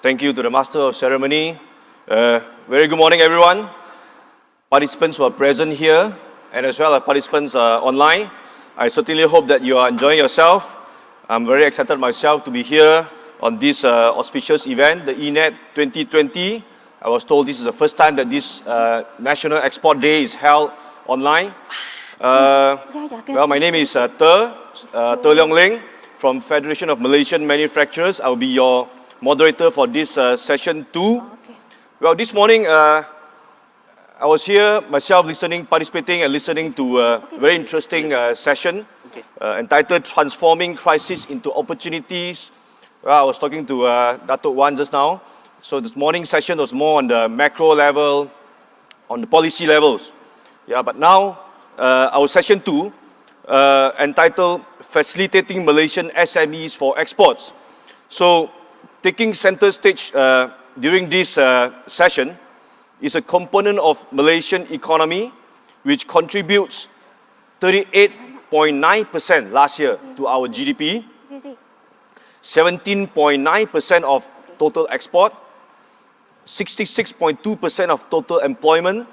Thank you to the Master of Ceremony. Very good morning, everyone. Participants who are present here and as well as participants online. I certainly hope that you are enjoying yourself. I'm very excited myself to be here on this auspicious event, the eNED 2020. I was told this is the first time that this National Export Day is held online. Well, my name is Ter Leong Leng from Federation of Malaysian Manufacturers. I will be your moderator for this session 2. Well, this morning I was here myself participating and listening to a very interesting session entitled Transforming Crisis into Opportunities. Well, I was talking to Datuk Wan just now. So this morning session was more on the macro level, on the policy levels. Yeah, but now our session 2 entitled Facilitating Malaysian SMEs For Exports. So taking center stage during this session is a component of Malaysian economy which contributes 38.9% last year to our GDP, 17.9% of total export, 66.2% of total employment,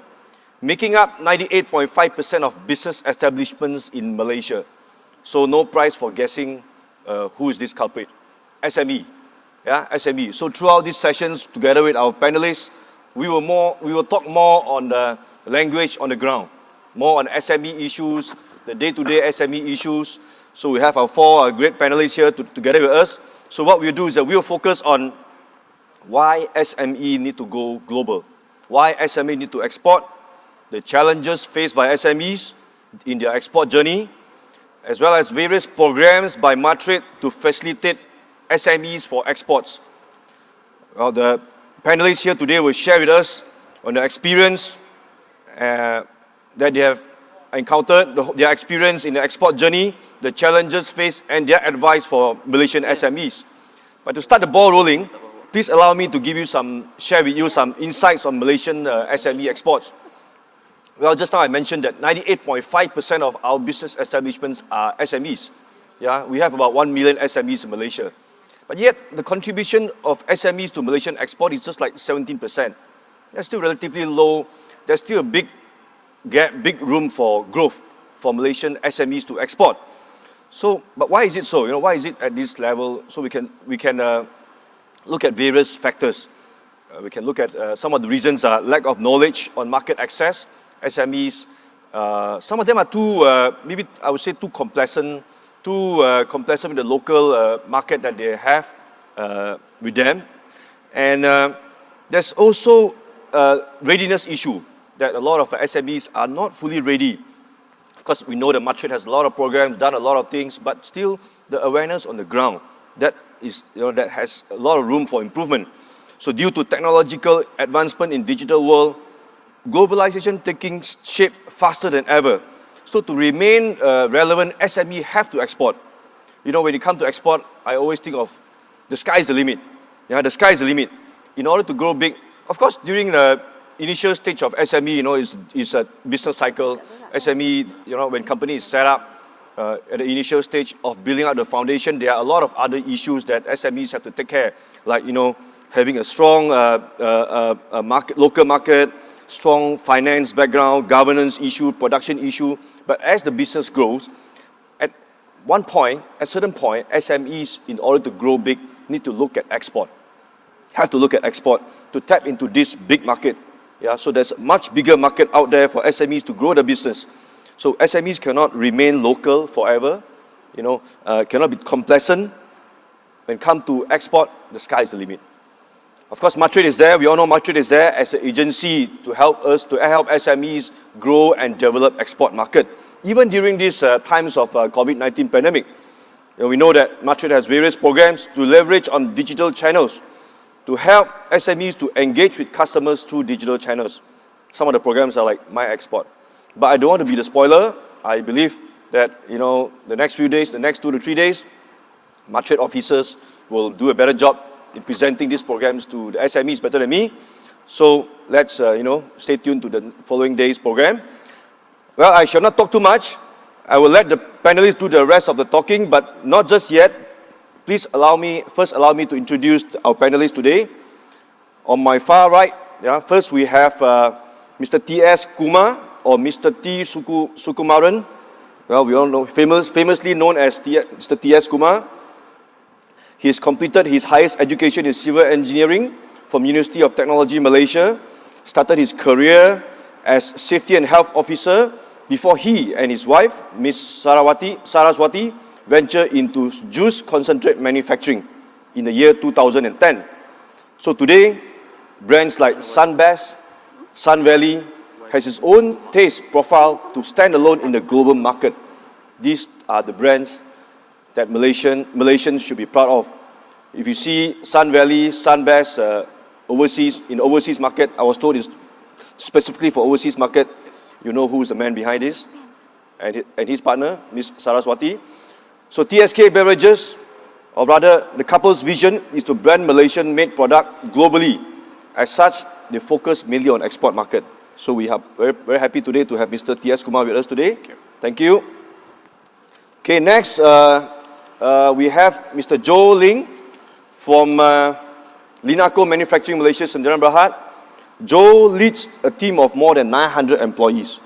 making up 98.5% of business establishments in Malaysia. So no prize for guessing who is this culprit. SME. Yeah, SME. So throughout these sessions, together with our panelists, we will talk more on the language on the ground, more on SME issues, the day-to-day SME issues. So we have our 4 great panelists here together with us. So what we'll do is that we'll focus on why SME need to go global, why SME need to export, the challenges faced by SMEs in their export journey, as well as various programs by MATRADE to facilitate SMEs for exports. Well, the panelists here today will share with us on the experience that they have encountered, their experience in the export journey, the challenges faced, and their advice for Malaysian SMEs. But to start the ball rolling, please allow me to share with you some insights on Malaysian SME exports. Well, just now I mentioned that 98.5% of our business establishments are SMEs. Yeah, we have about 1 million SMEs in Malaysia. But yet, the contribution of SMEs to Malaysian export is just like 17%. That's still relatively low. There's still a big gap, big room for growth for Malaysian SMEs to export. So, but why is it so? Why is it at this level? So we can look at various factors. We can look at some of the reasons are lack of knowledge on market access. SMEs, some of them are maybe I would say too complacent with the local market that they have with them. And there's also a readiness issue that a lot of SMEs are not fully ready. Of course, we know the MATRADE has a lot of programs, done a lot of things, but still the awareness on the ground, that has a lot of room for improvement. So due to technological advancement in digital world, globalization taking shape faster than ever. So to remain relevant, SME have to export. When you come to export, I always think of the sky is the limit. Yeah, the sky is the limit. In order to grow big, of course, during the initial stage of SME, is a business cycle. SME, when company is set up at the initial stage of building out the foundation, there are a lot of other issues that SMEs have to take care, like having a strong local market, strong finance background, governance issue, production issue. But as the business grows, at a certain point, SMEs, in order to grow big, need to look at export. Have to look at export to tap into this big market. Yeah, so there's a much bigger market out there for SMEs to grow the business. So SMEs cannot remain local forever, cannot be complacent. When it comes to export, the sky is the limit. Of course, MATRADE is there. We all know MATRADE is there as an agency to help SMEs grow and develop export market. Even during these times of COVID-19 pandemic, we know that MATRADE has various programs to leverage on digital channels to help SMEs to engage with customers through digital channels. Some of the programs are like My Export. But I don't want to be the spoiler. I believe that the next few days, the next 2 to 3 days, MATRADE officers will do a better job in presenting these programs to the SMEs better than me. So let's stay tuned to the following day's program. Well, I shall not talk too much. I will let the panelists do the rest of the talking, but not just yet. Please first allow me to introduce our panelists today. On my far right, first we have Mr. T.S. Kumar, or Mr. T. Sukumaran. Well, we all know, famously known as Mr. T.S. Kumar. He has completed his highest education in civil engineering from University of Technology, Malaysia, started his career as safety and health officer before he and his wife, Ms. Saraswati, ventured into juice concentrate manufacturing in the year 2010. So today, brands like Sunbest, Sun Valley has its own taste profile to stand alone in the global market. These are the brands that Malaysians should be proud of. If you see Sun Valley, Sunbest in overseas market, I was told it's specifically for overseas market. You know who's the man behind this, and his partner, Ms. Saraswati. So TSK Beverages, or rather the couple's vision is to brand Malaysian-made product globally. As such, they focus mainly on export market. So we are very happy today to have Mr. T.S. Kumar with us today. Thank you. Okay, next we have Mr. Joe Ling from Linaco Manufacturing Malaysia, Sdn Bhd. Joe leads a team of more than 900 employees.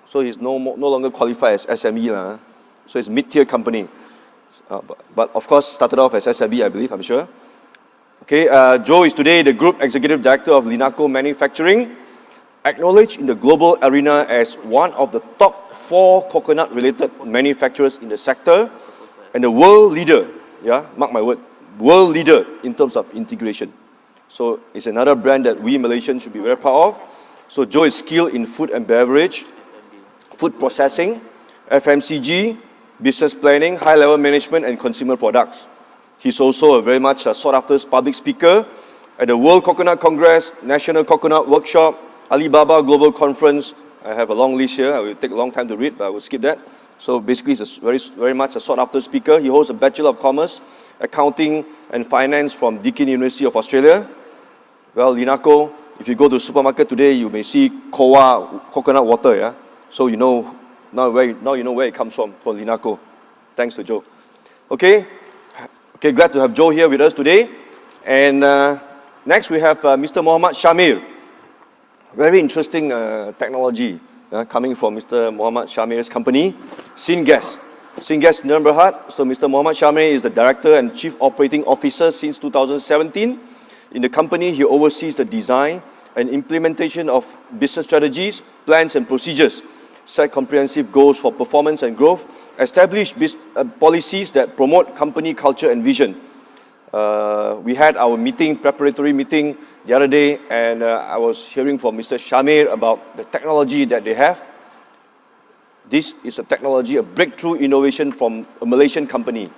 So he's no longer qualified as SME. So it's a mid-tier company. But of course, started off as SME, I believe, I'm sure. Okay, Joe is today the Group Executive Director of Linaco Manufacturing, acknowledged in the global arena as one of the top 4 coconut-related manufacturers in the sector, and the world leader, mark my word, world leader in terms of integration. So it's another brand that we Malaysians should be very proud of. So Joe is skilled in food and beverage, food processing, FMCG, business planning, high-level management, and consumer products. He's also a very much sought-after public speaker at the World Coconut Congress, National Coconut Workshop, Alibaba Global Conference. I have a long list here. It will take a long time to read, but I will skip that. So basically, he's very much a sought-after speaker. He holds a Bachelor of Commerce, Accounting and Finance from Deakin University of Australia. Well, Linaco, if you go to the supermarket today, you may see Kowa coconut water. So you know now you know where it comes from Linaco. Thanks to Joe. Okay, glad to have Joe here with us today. And next we have Mr. Muhammad Shamir. Very interesting technology coming from Mr. Muhammad Shamir's company, Syngas Sdn Bhd. So Mr. Muhammad Shamir is the Director and Chief Operating Officer since 2017. In the company, he oversees the design and implementation of business strategies, plans and procedures, set comprehensive goals for performance and growth, establish policies that promote company culture and vision. We had our preparatory meeting the other day, and I was hearing from Mr. Shamir about the technology that they have. This is a technology, a breakthrough innovation from a Malaysian company,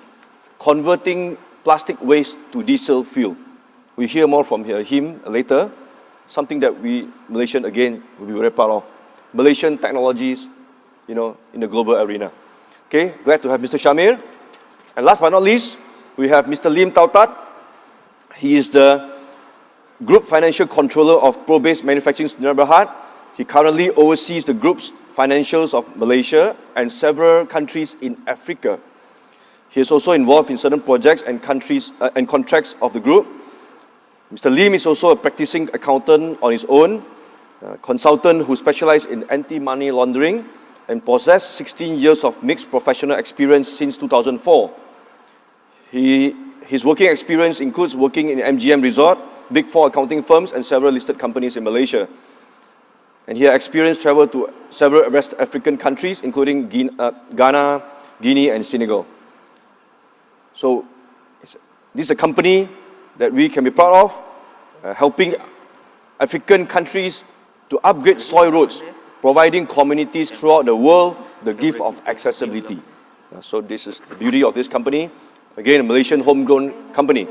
converting plastic waste to diesel fuel. We hear more from him later, something that we Malaysian again will be very proud of. Malaysian technologies, in the global arena. Okay, glad to have Mr. Shamir. And last but not least, we have Mr. Lim Tau Tat. He is the Group Financial Controller of Pro-Based Manufacturing Sdn Bhd. He currently oversees the group's financials of Malaysia and several countries in Africa. He is also involved in certain projects and countries and contracts of the group. Mr. Lim is also a practicing accountant on his own, consultant who specializes in anti-money laundering and possesses 16 years of mixed professional experience since 2004. His working experience includes working in MGM Resort, Big Four accounting firms, and several listed companies in Malaysia. And he has experienced travel to several West African countries, including Ghana, Guinea, and Senegal. So this is a company that we can be proud of, helping African countries to upgrade soil roads, providing communities throughout the world the gift of accessibility. So this is the beauty of this company. Again, a Malaysian homegrown company.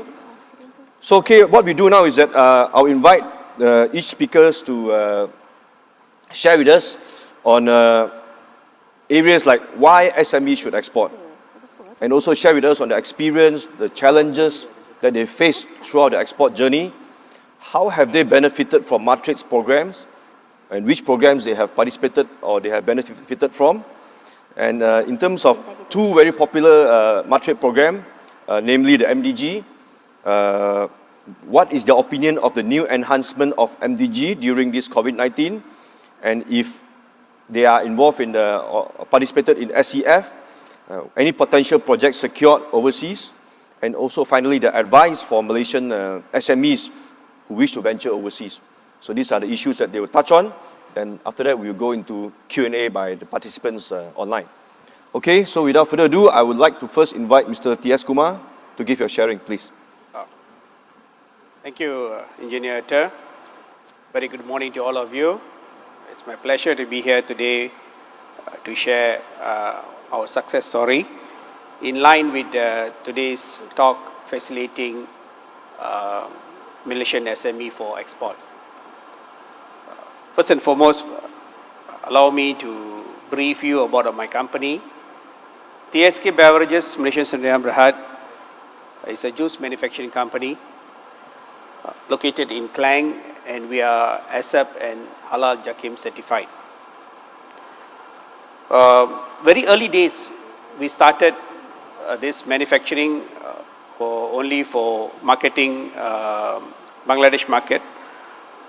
So what we do now is that I'll invite each speakers to share with us on areas like why SMEs should export, and also share with us on the experience, the challenges that they face throughout the export journey, how have they benefited from MATRADE's programs, and which programs they have participated or they have benefited from. And in terms of two very popular MATRADE program, namely the MDG. What is the opinion of the new enhancement of MDG during this COVID-19? And if they are involved in or participated in SEF, any potential projects secured overseas, and also finally the advice for Malaysian SMEs who wish to venture overseas. So these are the issues that they will touch on, and after that we will go into Q&A by the participants online. Okay, so without further ado, I would like to first invite Mr. T.S. Kumar to give your sharing, please. Thank you, Engineer Ter. Very good morning to all of you. It's my pleasure to be here today to share our success story in line with today's talk, facilitating Malaysian SME for export. First and foremost, allow me to brief you about my company. TSK Beverages Malaysian SME Berhad is a juice manufacturing company located in Klang, and we are ASAP and Halal Jakim certified. Very early days, we started this manufacturing only for marketing Bangladesh market,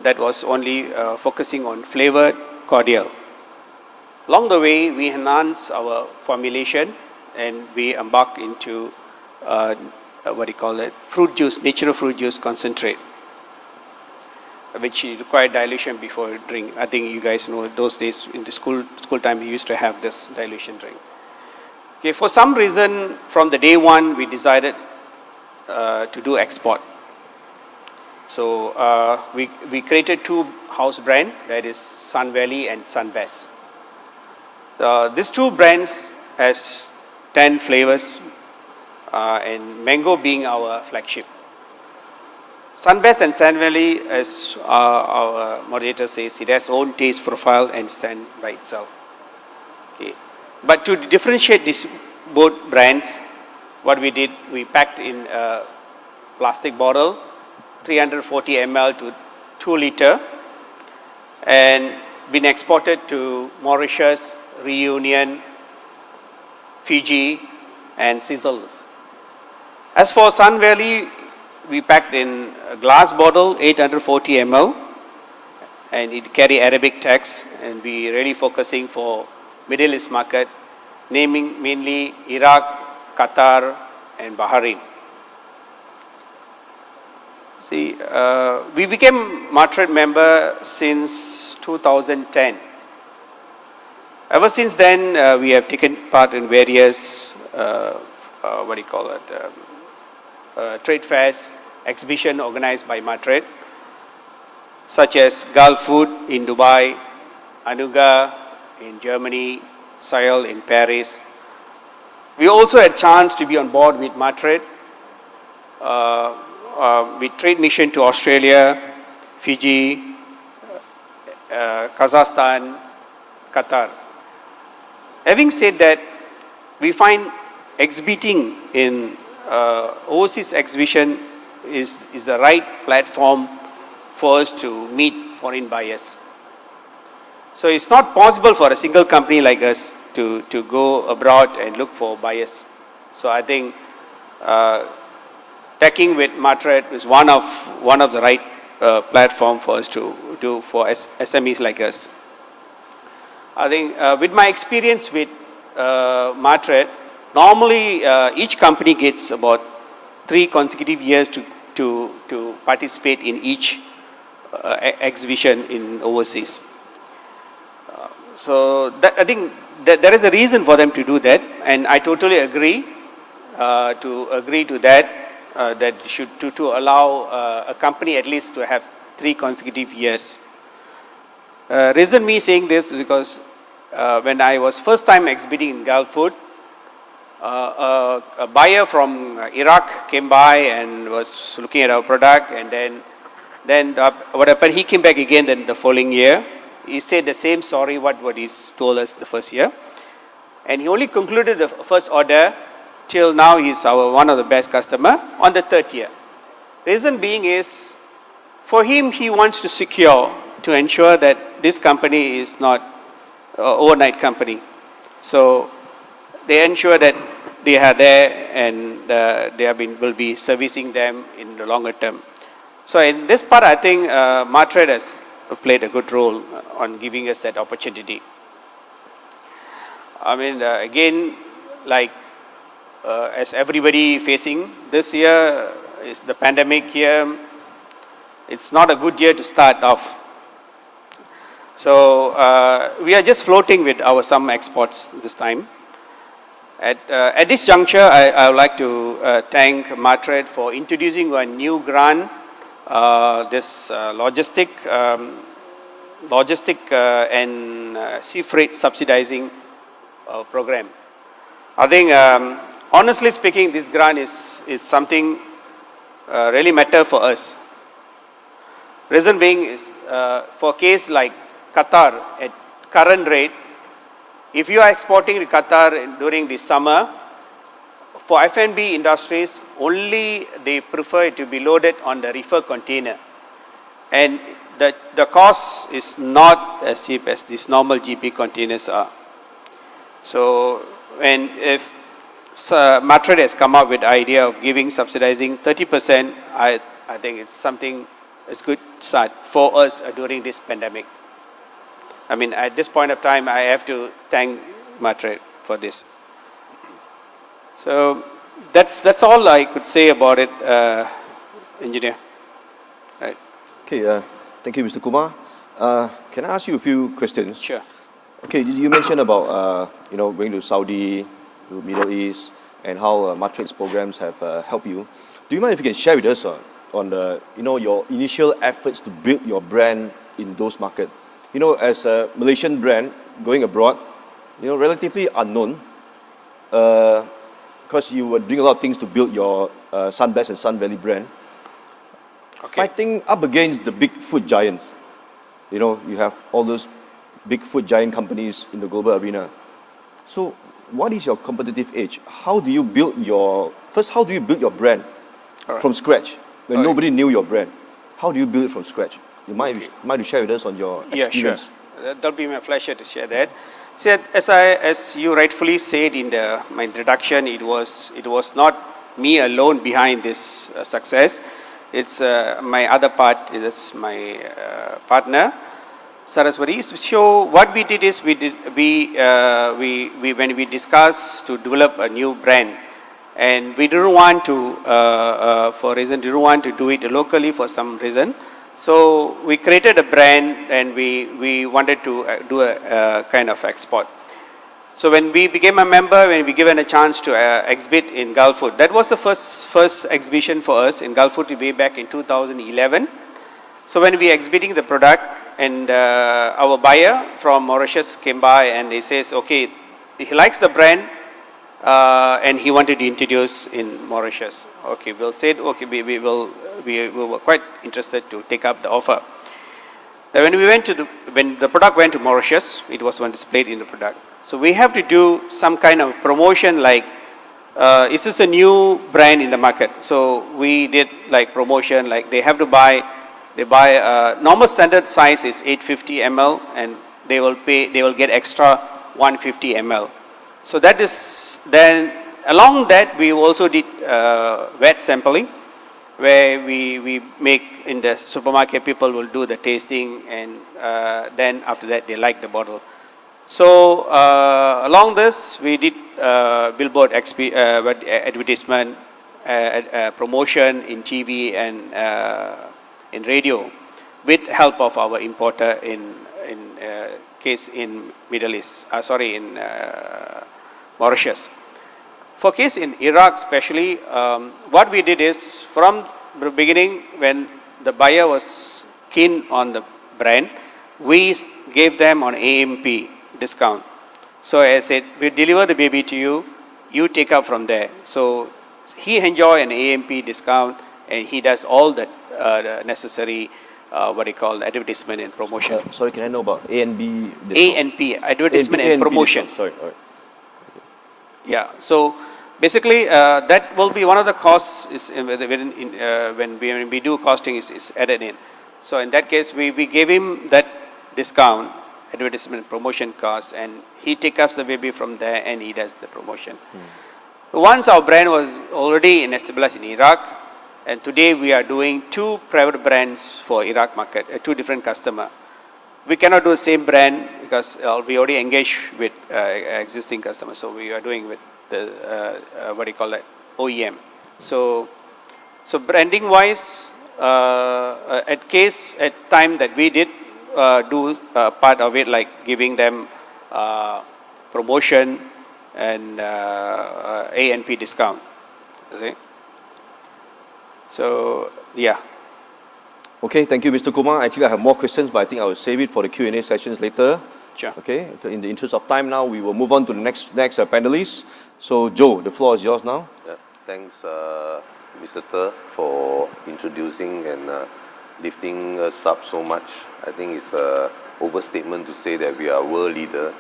that was only focusing on flavored cordial. Along the way, we enhanced our formulation and we embarked into fruit juice, natural fruit juice concentrate, which required dilution before drink. I think you guys know those days in the school time we used to have this dilution drink. Okay, for some reason from the day one we decided to do export. So we created two house brands, that is Sun Valley and Sunbest. These two brands has 10 flavors and mango being our flagship. Sunbest and Sun Valley, as our moderator says, it has own taste profile and stand by itself. Okay. But to differentiate these both brands, what we did, we packed in a plastic bottle, 340 ml to 2 liter, and been exported to Mauritius, Reunion, Fiji, and Seychelles. As for Sun Valley, we packed in a glass bottle, 840 ml, and it carry Arabic text, and we really focusing for Middle East market, naming mainly Iraq, Qatar, and Bahrain. See, we became MATRADE member since 2010. Ever since then, we have taken part in various, trade fairs, exhibition organized by MATRADE, such as Gulf Food in Dubai, Anuga in Germany, Sahel in Paris. We also had a chance to be on board with MATRADE, with trade mission to Australia, Fiji, Kazakhstan, Qatar. Having said that, we find exhibiting in overseas exhibition is the right platform for us to meet foreign buyers. So it's not possible for a single company like us to go abroad and look for buyers. So I think taking with MATRADE is one of the right platform for us to do for SMEs like us. I think with my experience with MATRADE, normally each company gets about 3 consecutive years to participate in each exhibition in overseas. So I think that there is a reason for them to do that, and I totally agree to that. That should to allow a company at least to have 3 consecutive years. Reason me saying this is because when I was first time exhibiting in Gulf Food, a buyer from Iraq came by and was looking at our product, and then what happened, he came back again then the following year. He said the same story what he told us the first year, and he only concluded the first order. Till now he's one of the best customer on the 3rd year. Reason being is, for him, he wants to secure, to ensure that this company is not overnight company. So they ensure that they are there and will be servicing them in the longer term. So in this part, I think MATRADE has played a good role on giving us that opportunity. I mean, again, like as everybody facing, this year is the pandemic year. It's not a good year to start off. So we are just floating with some exports this time. At this juncture, I would like to thank MATRADE for introducing a new grant, this logistic and sea freight subsidizing program. I think, honestly speaking, this grant is something really matter for us. Reason being is for case like Qatar at current rate, if you are exporting to Qatar during the summer, for F&B industries, only they prefer it to be loaded on the reefer container. And the cost is not as cheap as these normal GP containers are. So, if MATRADE has come up with the idea of subsidizing 30%, I think it's good start for us during this pandemic. I mean, at this point of time, I have to thank MATRADE for this. So that's all I could say about it, engineer. Right. Okay, thank you, Mr. Kumar. Can I ask you a few questions? Sure. Okay, you mentioned about going to Saudi, to Middle East, and how MATRADE's programs have helped you. Do you mind if you can share with us on the your initial efforts to build your brand in those markets? As a Malaysian brand going abroad, relatively unknown, because you were doing a lot of things to build your Sunbest and Sun Valley brand. Okay. Fighting up against the big food giants. You have all those big food giant companies in the global arena. So what is your competitive edge? How do you build your brand from scratch when nobody knew your brand? How do you build it from scratch? You might share with us on your experience. Yeah, sure. That'll be my pleasure to share that. See, as you rightfully said in my introduction, it was not me alone behind this success. It's my other part. It's my partner, Saraswati. So what we did is when we discussed to develop a new brand, and we didn't want to didn't want to do it locally for some reason. So we created a brand and we wanted to do a kind of export. So when we became a member, when we given a chance to exhibit in Gulfood, that was the first exhibition for us in Gulfood way back in 2011. So when we exhibiting the product, and our buyer from Mauritius came by and he says, okay, he likes the brand and he wanted to introduce in Mauritius. Okay, we'll say, okay, we were quite interested to take up the offer. Then when the product went to Mauritius, it was displayed in the product. So we have to do some kind of promotion like, is this a new brand in the market? So we did like promotion, like they buy normal standard size is 850 ml and they will get extra 150 ml. So that is, then along that we also did wet sampling, where we make in the supermarket, people will do the tasting, and then after that they like the bottle. So along this we did billboard advertisement, promotion in TV and in radio, with help of our importer in Middle East, in Mauritius. For case in Iraq especially, what we did is from the beginning, when the buyer was keen on the brand, we gave them on AMP discount. So I said, we deliver the baby to you, you take up from there. So he enjoy an AMP discount and he does all the necessary advertisement and promotion. Sorry, can I know about A&B? A&P, advertisement and promotion. Sorry, all right. Yeah, so basically that will be one of the costs is when we do costing is added in. So in that case, we gave him that discount, advertisement promotion cost, and he takes up the baby from there and he does the promotion. Once our brand was already established in Iraq, and today we are doing 2 private brands for Iraq market, 2 different customer. We cannot do the same brand because we already engaged with existing customers, so we are doing with the what do you call that, OEM. So branding wise, at time that we did do part of it, like giving them promotion and A&P discount. Okay. So yeah. Okay, thank you, Mr. Kumar. Actually, I have more questions, but I think I will save it for the Q&A sessions later. Sure. Okay, in the interest of time now, we will move on to the next panelists. So, Joe, the floor is yours now. Yeah, thanks, Mr. Ter, for introducing and lifting us up so much. I think it's an overstatement to say that we are a world leader.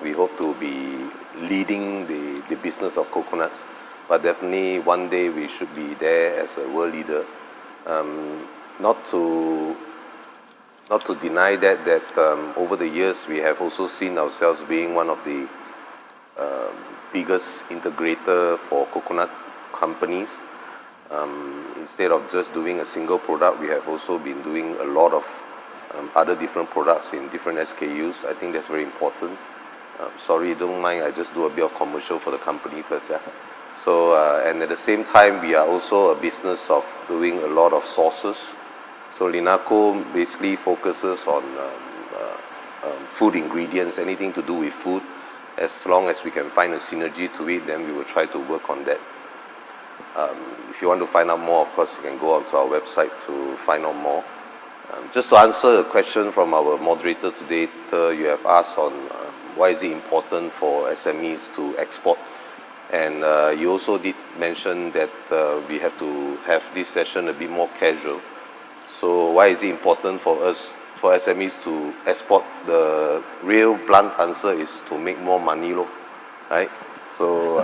We hope to be leading the business of coconuts, but definitely one day we should be there as a world leader. Not to deny that over the years we have also seen ourselves being one of the biggest integrator for coconut companies. Instead of just doing a single product, we have also been doing a lot of other different products in different SKUs. I think that's very important. Sorry, don't mind, I just do a bit of commercial for the company first. Yeah. So, and at the same time, we are also a business of doing a lot of sauces. So Linaco basically focuses on food ingredients, anything to do with food. As long as we can find a synergy to it, then we will try to work on that. If you want to find out more, of course, you can go onto our website to find out more. Just to answer a question from our moderator today, you have asked on why is it important for SMEs to export. And you also did mention that we have to have this session a bit more casual. So why is it important for us, for SMEs to export? The real blunt answer is to make more money, right? So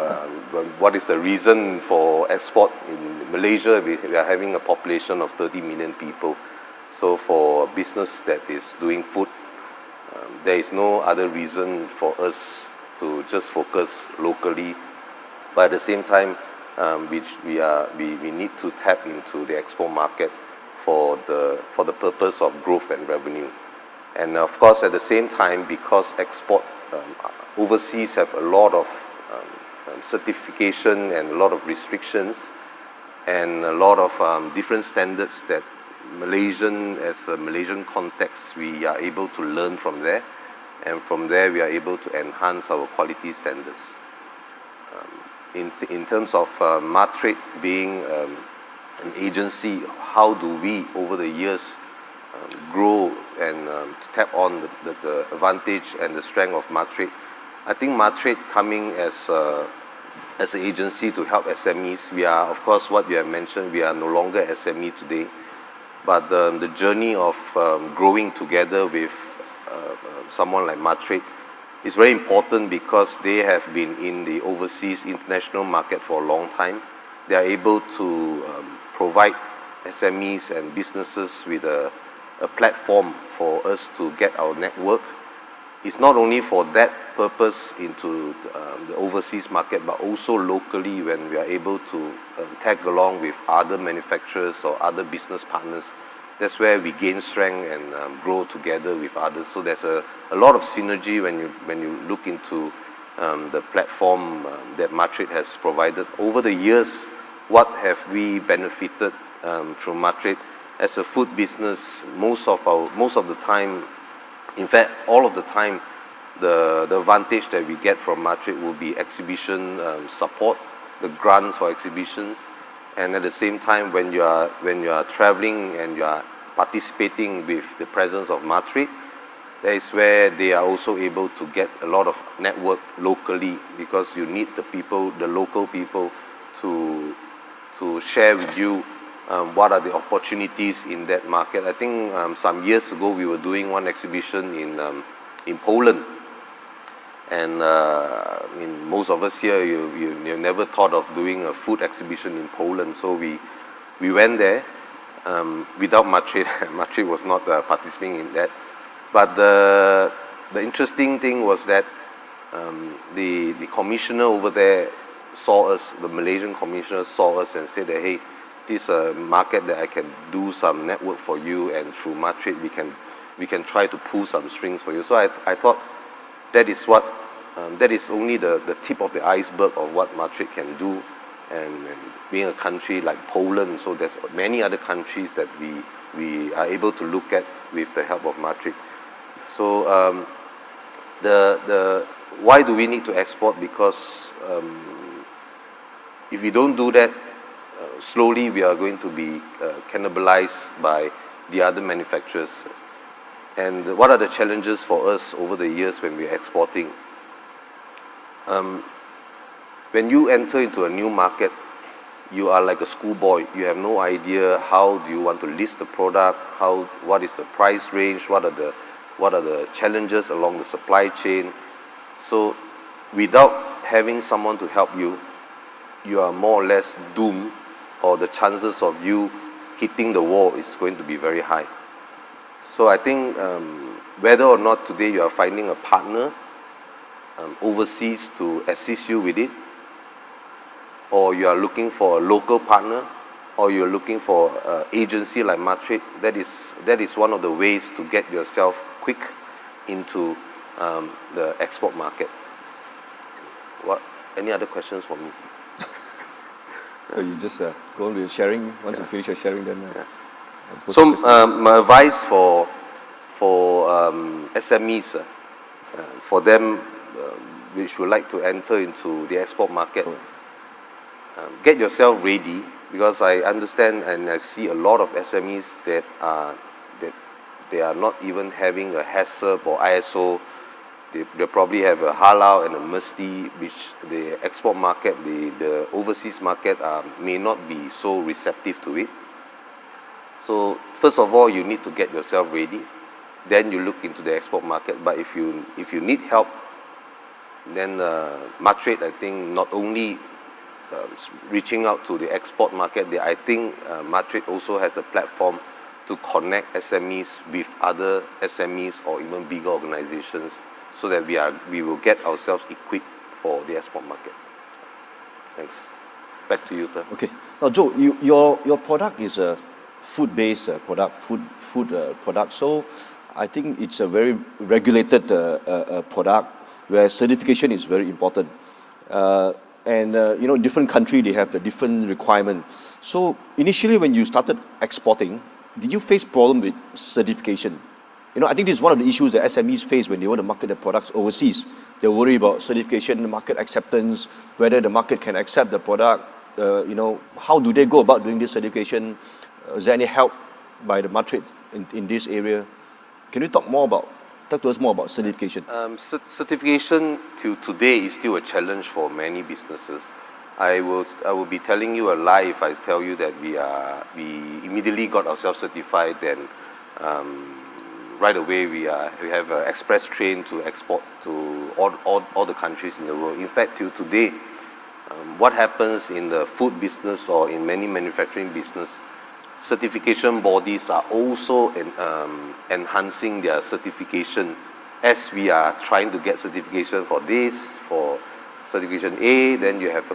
what is the reason for export? In Malaysia, we are having a population of 30 million people. So for a business that is doing food, there is no other reason for us to just focus locally. But at the same time, we need to tap into the export market for the purpose of growth and revenue. And of course, at the same time, because export overseas have a lot of certification and a lot of restrictions and a lot of different standards that as a Malaysian context, we are able to learn from there. And from there, we are able to enhance our quality standards. In terms of MATRADE being an agency, how do we, over the years, grow and tap on the advantage and the strength of MATRADE? I think MATRADE coming as an agency to help SMEs, we are, of course, what you have mentioned, we are no longer SME today, but the journey of growing together with someone like MATRADE is very important because they have been in the overseas international market for a long time. They are able to provide SMEs and businesses with a platform for us to get our network. It's not only for that purpose into the overseas market, but also locally when we are able to tag along with other manufacturers or other business partners. That's where we gain strength and grow together with others. So there's a lot of synergy when you look into the platform that MATRADE has provided. Over the years, what have we benefited through MATRADE? As a food business, most of the time, in fact, all of the time, the advantage that we get from MATRADE will be exhibition support, the grants for exhibitions, and at the same time, when you are traveling and you are participating with the presence of MATRADE, that is where they are also able to get a lot of network locally, because you need the people, the local people, to share with you what are the opportunities in that market. I think some years ago we were doing one exhibition in Poland, and most of us here, you never thought of doing a food exhibition in Poland. So we went there without MATRADE. MATRADE was not participating in that. But the interesting thing was that the commissioner over there saw us, the Malaysian commissioner saw us and said that, hey, this is a market that I can do some network for you, and through MATRADE we can try to pull some strings for you. So I thought that is what that is only the tip of the iceberg of what MATRADE can do, and being a country like Poland, so there's many other countries that we are able to look at with the help of MATRADE. So the why do we need to export? Because if we don't do that, slowly we are going to be cannibalized by the other manufacturers. And what are the challenges for us over the years when we're exporting? When you enter into a new market, you are like a schoolboy. You have no idea how do you want to list the product, what is the price range, what are the challenges along the supply chain. So without having someone to help you, you are more or less doomed, or the chances of you hitting the wall is going to be very high. So I think whether or not today you are finding a partner overseas to assist you with it, or you are looking for a local partner, or you're looking for an agency like MATRADE, that is one of the ways to get yourself quick into the export market. Any other questions for me? You just go on with sharing. Once you finish your sharing, then. So my advice for SMEs, for them which would like to enter into the export market, get yourself ready, because I understand and I see a lot of SMEs that they are not even having a HACCP or ISO. They probably have a halal and a mesti, which the export market, the overseas market may not be so receptive to it. So first of all, you need to get yourself ready. Then you look into the export market. But if you need help, then MATRADE, I think, not only reaching out to the export market, I think MATRADE also has the platform to connect SMEs with other SMEs or even bigger organizations, so that we will get ourselves equipped for the export market. Thanks. Back to you, Ter. Okay. Now, Joe, your product is a food-based product, food product. So I think it's a very regulated product where certification is very important. Different country, they have the different requirement. So initially, when you started exporting, did you face problem with certification? I think this is one of the issues that SMEs face when they want to market their products overseas. They worry about certification, market acceptance, whether the market can accept the product. How do they go about doing this certification? Is there any help by the MATRADE in this area? Can you talk to us more about certification? Certification till today is still a challenge for many businesses. I will be telling you a lie if I tell you that we immediately got ourselves certified, and right away we have an express train to export to all the countries in the world. In fact, till today, what happens in the food business or in many manufacturing business, certification bodies are also enhancing their certification as we are trying to get certification for this, for certification A, then you have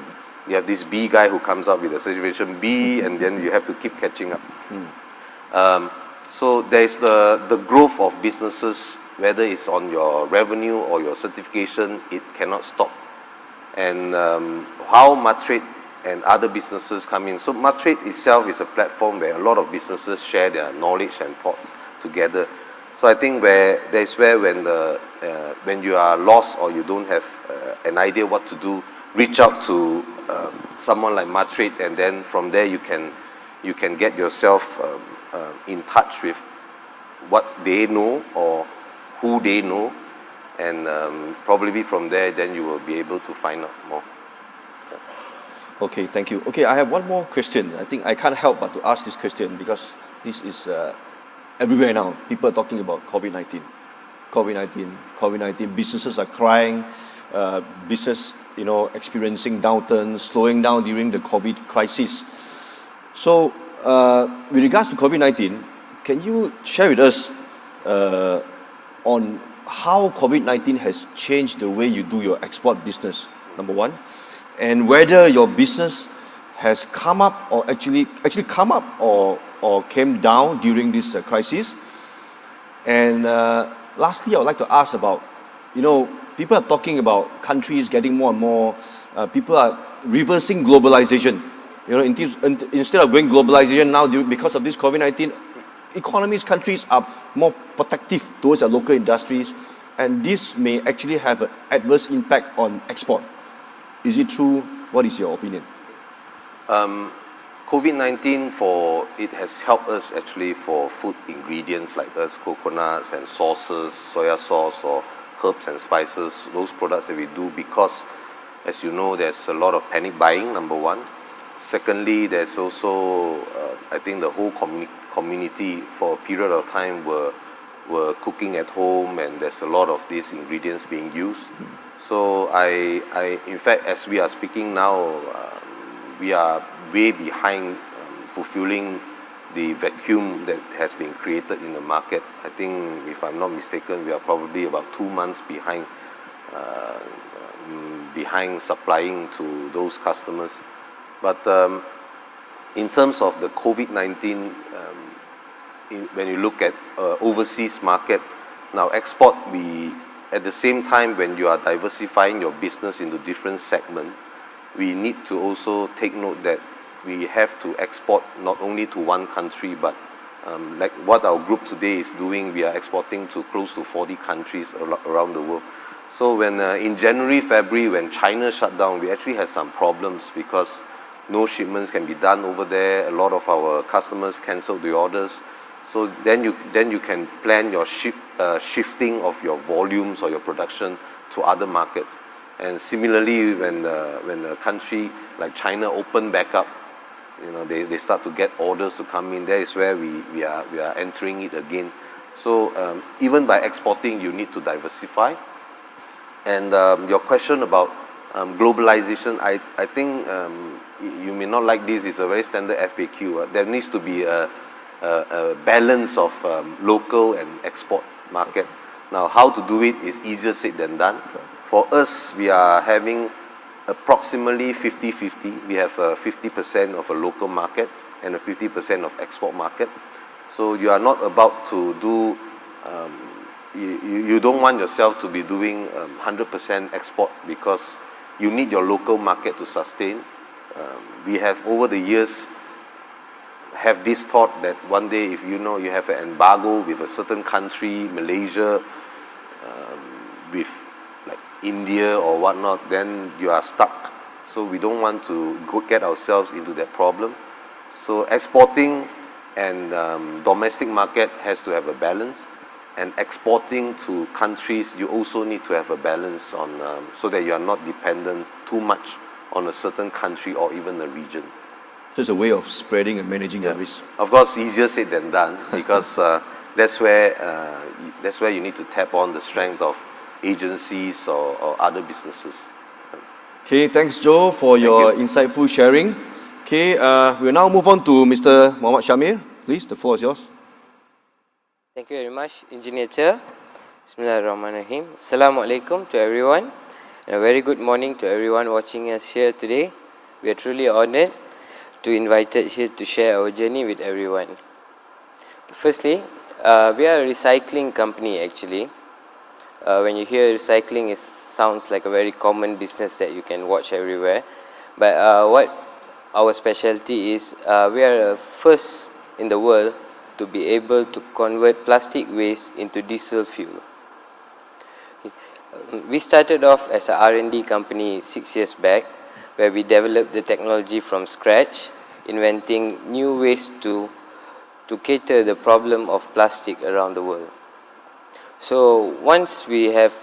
this B guy who comes up with a certification B, and then you have to keep catching up. So there is the growth of businesses, whether it's on your revenue or your certification, it cannot stop. And how MATRADE and other businesses come in. So MATRADE itself is a platform where a lot of businesses share their knowledge and thoughts together. So I think when you are lost or you don't have an idea what to do, reach out to someone like MATRADE, and then from there you can get yourself in touch with what they know or who they know, and probably from there then you will be able to find out more. Okay, thank you. Okay, I have one more question. I think I can't help but to ask this question because this is everywhere now. People are talking about COVID-19. COVID-19. Businesses are crying. Business, experiencing downturn, slowing down during the COVID crisis. So, with regards to COVID-19, can you share with us on how COVID-19 has changed the way you do your export business, number one? and whether your business has come up or actually come up or came down during this crisis. And lastly, I would like to ask about, people are talking about countries getting more and more, people are reversing globalization. Instead of going globalization now because of this COVID-19, economies, countries are more protective towards their local industries, and this may actually have an adverse impact on export. Is it true? What is your opinion? COVID-19 it has helped us actually for food ingredients like us, coconuts and sauces, soya sauce or herbs and spices, those products that we do, because as you know, there's a lot of panic buying, number one. Secondly, there's also, I think the whole community for a period of time were cooking at home, and there's a lot of these ingredients being used. So in fact, as we are speaking now, we are way behind fulfilling the vacuum that has been created in the market. I think, if I'm not mistaken, we are probably about 2 months behind supplying to those customers. But in terms of the COVID-19, when you look at overseas market, now export, at the same time when you are diversifying your business into different segments, we need to also take note that we have to export not only to one country, but like what our group today is doing, we are exporting to close to 40 countries around the world. So when in January, February, when China shut down, we actually had some problems because no shipments can be done over there. A lot of our customers cancelled the orders. So then you can plan your shifting of your volumes or your production to other markets. And similarly, when a country like China opened back up, they start to get orders to come in. That is where we are entering it again. So even by exporting, you need to diversify. And your question about globalization, I think you may not like this. It's a very standard FAQ. There needs to be a balance of local and export market. Now, how to do it is easier said than done. Okay. For us, we are having approximately 50-50. We have 50% of a local market and a 50% of export market. So you are not about to do, you don't want yourself to be doing 100% export, because you need your local market to sustain. We have over the years have this thought that one day, if you have an embargo with a certain country, Malaysia, with like India or whatnot, then you are stuck. So we don't want to get ourselves into that problem. So exporting and domestic market has to have a balance, and exporting to countries, you also need to have a balance on so that you are not dependent too much on a certain country or even a region. So it's a way of spreading and managing the risk. Of course, easier said than done, because that's where you need to tap on the strength of agencies or other businesses. Okay, thanks Joe for your insightful sharing. Okay, we'll now move on to Mr. Muhammad Shamir. Please, the floor is yours. Thank you very much, Engineer Chair. Bismillahirrahmanirrahim. Assalamualaikum to everyone, and a very good morning to everyone watching us here today. We are truly honored to be invited here to share our journey with everyone. Firstly, we are a recycling company actually. When you hear recycling, it sounds like a very common business that you can watch everywhere. But what our specialty is, we are first in the world to be able to convert plastic waste into diesel fuel. We started off as an R&D company 6 years back, where we developed the technology from scratch, inventing new ways to cater the problem of plastic around the world. So once we have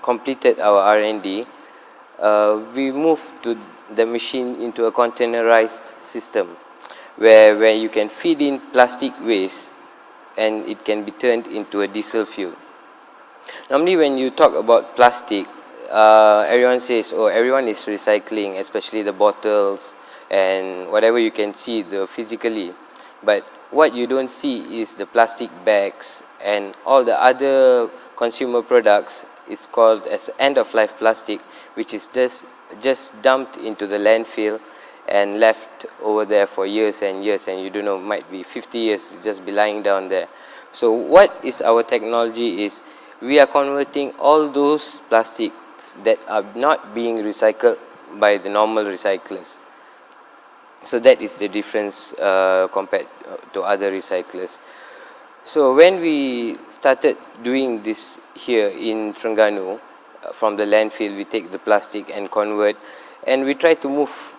completed our R&D, we moved to the machine into a containerized system, where you can feed in plastic waste and it can be turned into a diesel fuel. Normally when you talk about plastic, everyone says, oh, everyone is recycling, especially the bottles and whatever you can see physically. But what you don't see is the plastic bags and all the other consumer products is called as end-of-life plastic, which is just just dumped into the landfill and left over there for years and years, and you don't know, might be 50 years just be lying down there. So what is our technology is we are converting all those plastics that are not being recycled by the normal recyclers. So that is the difference compared to other recyclers. So when we started doing this here in Terengganu, from the landfill we take the plastic and convert, and we try to move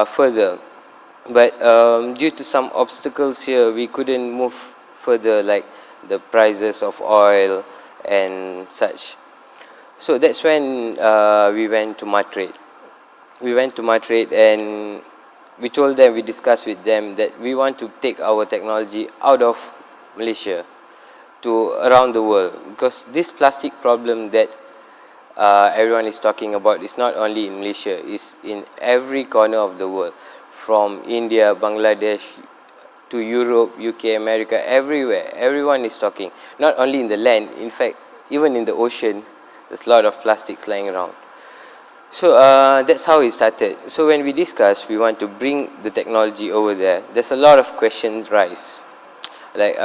further, but due to some obstacles here we couldn't move further, like the prices of oil and such. So that's when we went to MATRADE. We went to MATRADE and we told them, we discussed with them that we want to take our technology out of Malaysia to around the world, because this plastic problem that everyone is talking about is not only in Malaysia, it's in every corner of the world, from India, Bangladesh to Europe, UK, America, everywhere. Everyone is talking, not only in the land, in fact even in the ocean there's a lot of plastics lying around. So that's how it started. So when we discussed we want to bring the technology over there, there's a lot of questions rise, like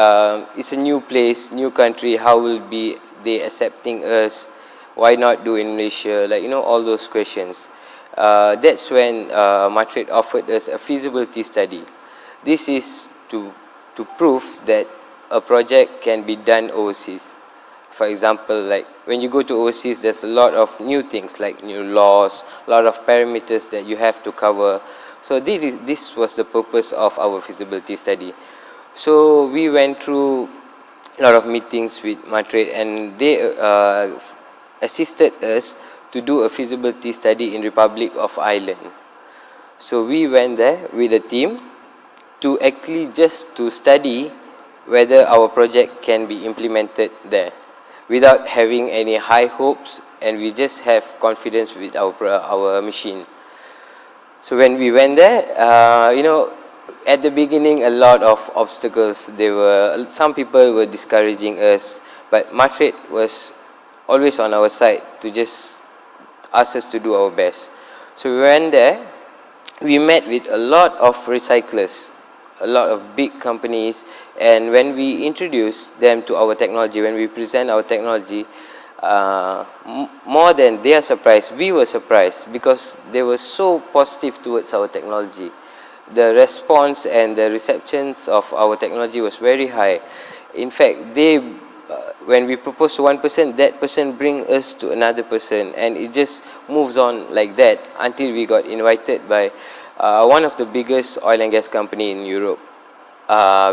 it's a new place, new country, how will be they accepting us, why not do in Malaysia, like, you know, all those questions. That's when MATRADE offered us a feasibility study. This is to prove that a project can be done overseas. For example, like when you go to overseas, there's a lot of new things, like new laws, a lot of parameters that you have to cover. So this was the purpose of our feasibility study. So we went through a lot of meetings with MATRADE, and they assisted us to do a feasibility study in Republic of Ireland. So we went there with a team to actually just to study whether our project can be implemented there, without having any high hopes, and we just have confidence with our machine. So when we went there, you know, at the beginning a lot of obstacles. Some people were discouraging us, but MATRADE was always on our side to just ask us to do our best. So we went there, we met with a lot of recyclers, a lot of big companies, and when we introduced them to our technology, when we present our technology, more than they are surprised, we were surprised, because they were so positive towards our technology. The response and the receptions of our technology was very high. In fact, when we propose to one person, that person bring us to another person, and it just moves on like that until we got invited by one of the biggest oil and gas company in Europe.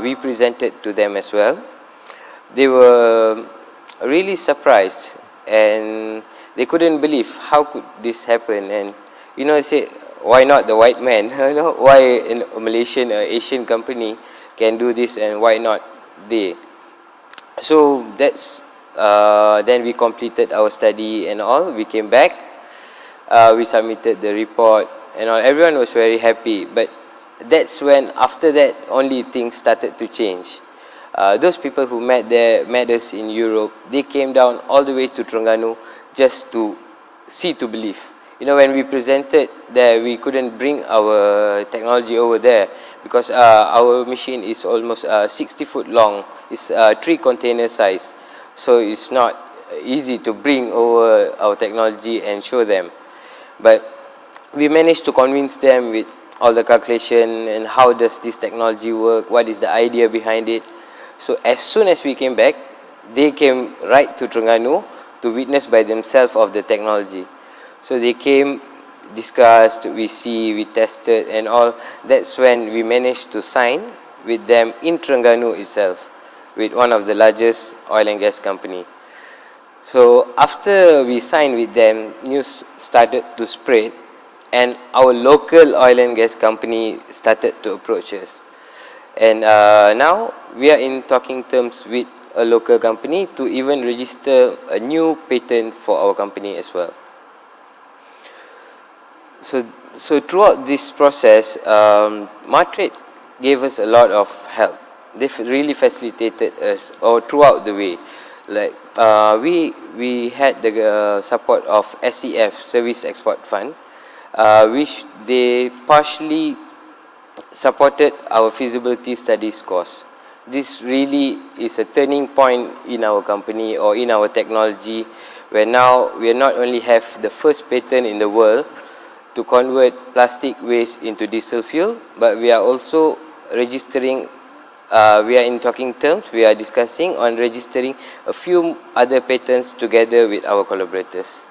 We presented to them as well. They were really surprised, and they couldn't believe how could this happen. And you know, they said, why not the white man? You know, why a Malaysian, Asian company can do this, and why not they? So that's then we completed our study and all. We came back, we submitted the report and all. Everyone was very happy, but that's when, after that, only things started to change. Those people who met us in Europe, they came down all the way to Terengganu just to see to believe. You know, when we presented there, we couldn't bring our technology over there, because our machine is almost 60 foot long. It's 3 container size, so it's not easy to bring over our technology and show them. But we managed to convince them with all the calculation and how does this technology work, what is the idea behind it. So as soon as we came back, they came right to Terengganu to witness by themselves of the technology. So they came, discussed, we tested and all. That's when we managed to sign with them in Terengganu itself, with one of the largest oil and gas company. So after we signed with them, news started to spread, and our local oil and gas company started to approach us. And now we are in talking terms with a local company to even register a new patent for our company as well. So throughout this process, MATRADE gave us a lot of help. They really facilitated us all throughout the way. Like we had the support of SEF, Service Export Fund. which they partially supported our feasibility studies course. This really is a turning point in our company or in our technology, where now we not only have the first patent in the world to convert plastic waste into diesel fuel, but we are also registering, we are in talking terms, we are discussing on registering a few other patents together with our collaborators.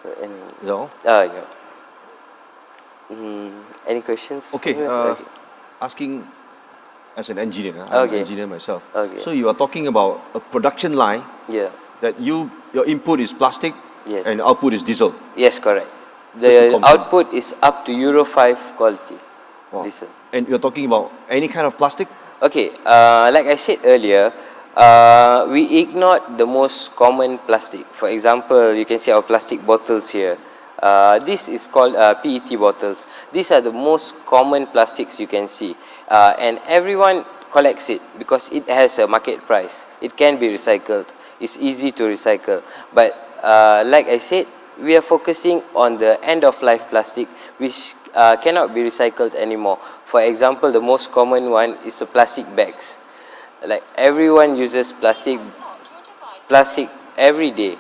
So, Is that all? yeah. Any questions? Okay, Okay. asking as an engineer, I'm Okay. an engineer myself. Okay. So you are talking about a production line Yeah. that your input is plastic Yes. and output is diesel. Yes, correct. Just to The confirm. output is up to Euro 5 quality. Wow. Diesel. And you're talking about any kind of plastic? Okay, like I said earlier, we ignored the most common plastic. For example, you can see our plastic bottles here. This is called PET bottles. These are the most common plastics you can see. And everyone collects it because it has a market price. It can be recycled. It's easy to recycle. But like I said, we are focusing on the end-of-life plastic, which cannot be recycled anymore. For example, the most common one is the plastic bags. Like everyone uses plastic every day,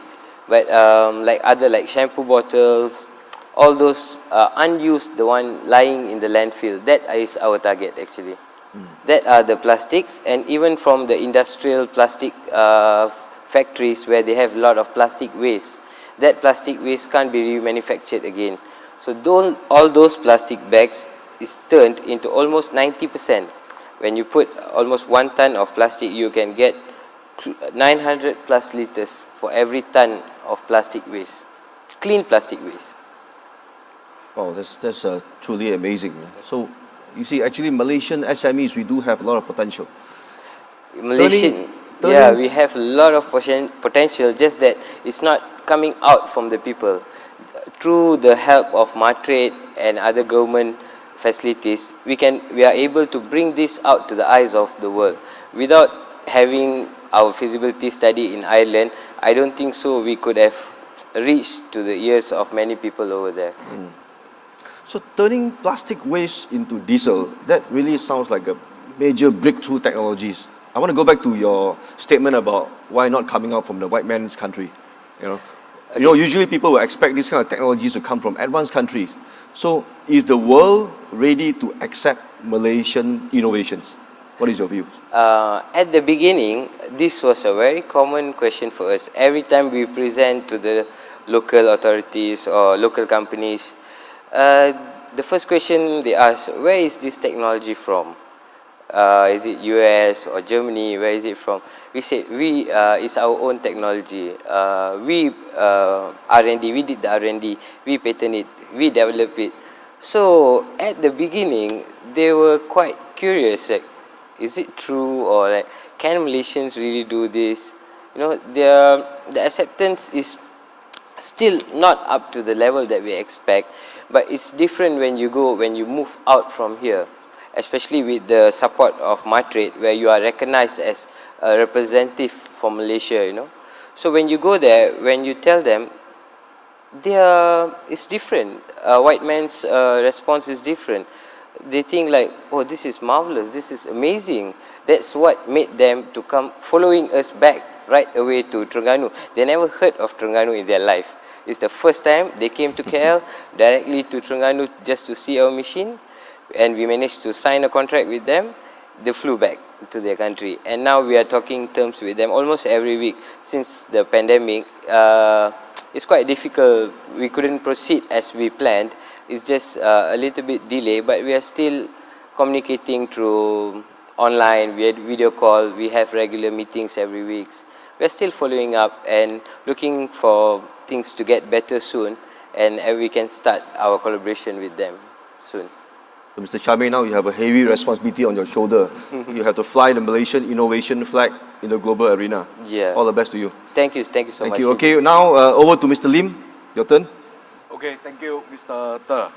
but like shampoo bottles, all those unused, the one lying in the landfill, that is our target actually. That are the plastics, and even from the industrial plastic factories where they have a lot of plastic waste, that plastic waste can't be remanufactured again. So all those plastic bags is turned into almost 90%. When you put almost 1 ton of plastic, you can get 900 plus liters for every ton of plastic waste, clean plastic waste. Wow, that's truly amazing. So you see, actually Malaysian SMEs, we do have a lot of potential. Malaysian, turning- yeah, we have a lot of potential, just that it's not coming out from the people. Through the help of MATRADE and other government facilities, we are able to bring this out to the eyes of the world. Without having our feasibility study in Ireland, I don't think so we could have reached to the ears of many people over there. So turning plastic waste into diesel, that really sounds like a major breakthrough technologies. I want to go back to your statement about why not coming out from the white man's country. Usually people will expect these kind of technologies to come from advanced countries. So is the world ready to accept Malaysian innovations? What is your view? At the beginning, this was a very common question for us. Every time we present to the local authorities or local companies, the first question they ask, where is this technology from? Is it US or Germany? Where is it from? We said, it's our own technology. We R&D, we did the R&D, we patent it, we developed it. So at the beginning, they were quite curious, like, is it true, or like, can Malaysians really do this? The acceptance is still not up to the level that we expect, but it's different when you move out from here, especially with the support of MATRADE, where you are recognized as a representative for Malaysia, So when you go there, when you tell them, it's different. White man's response is different. They think like, oh, this is marvelous, this is amazing. That's what made them to come following us back right away to Terengganu. They never heard of Terengganu in their life. It's the first time they came to KL directly to Terengganu just to see our machine, and we managed to sign a contract with them. They flew back to their country, and now we are talking terms with them almost every week. Since the pandemic, it's quite difficult. We couldn't proceed as we planned. It's just a little bit delay, but we are still communicating through online. We had video call. We have regular meetings every week. We're still following up and looking for things to get better soon, and we can start our collaboration with them soon. So Mr. Charmaine, now you have a heavy responsibility on your shoulder. You have to fly the Malaysian innovation flag in the global arena. Yeah. All the best to you. Thank you so much. Thank you. Okay, now over to Mr. Lim. Your turn. Okay, thank you, Mr. Ter.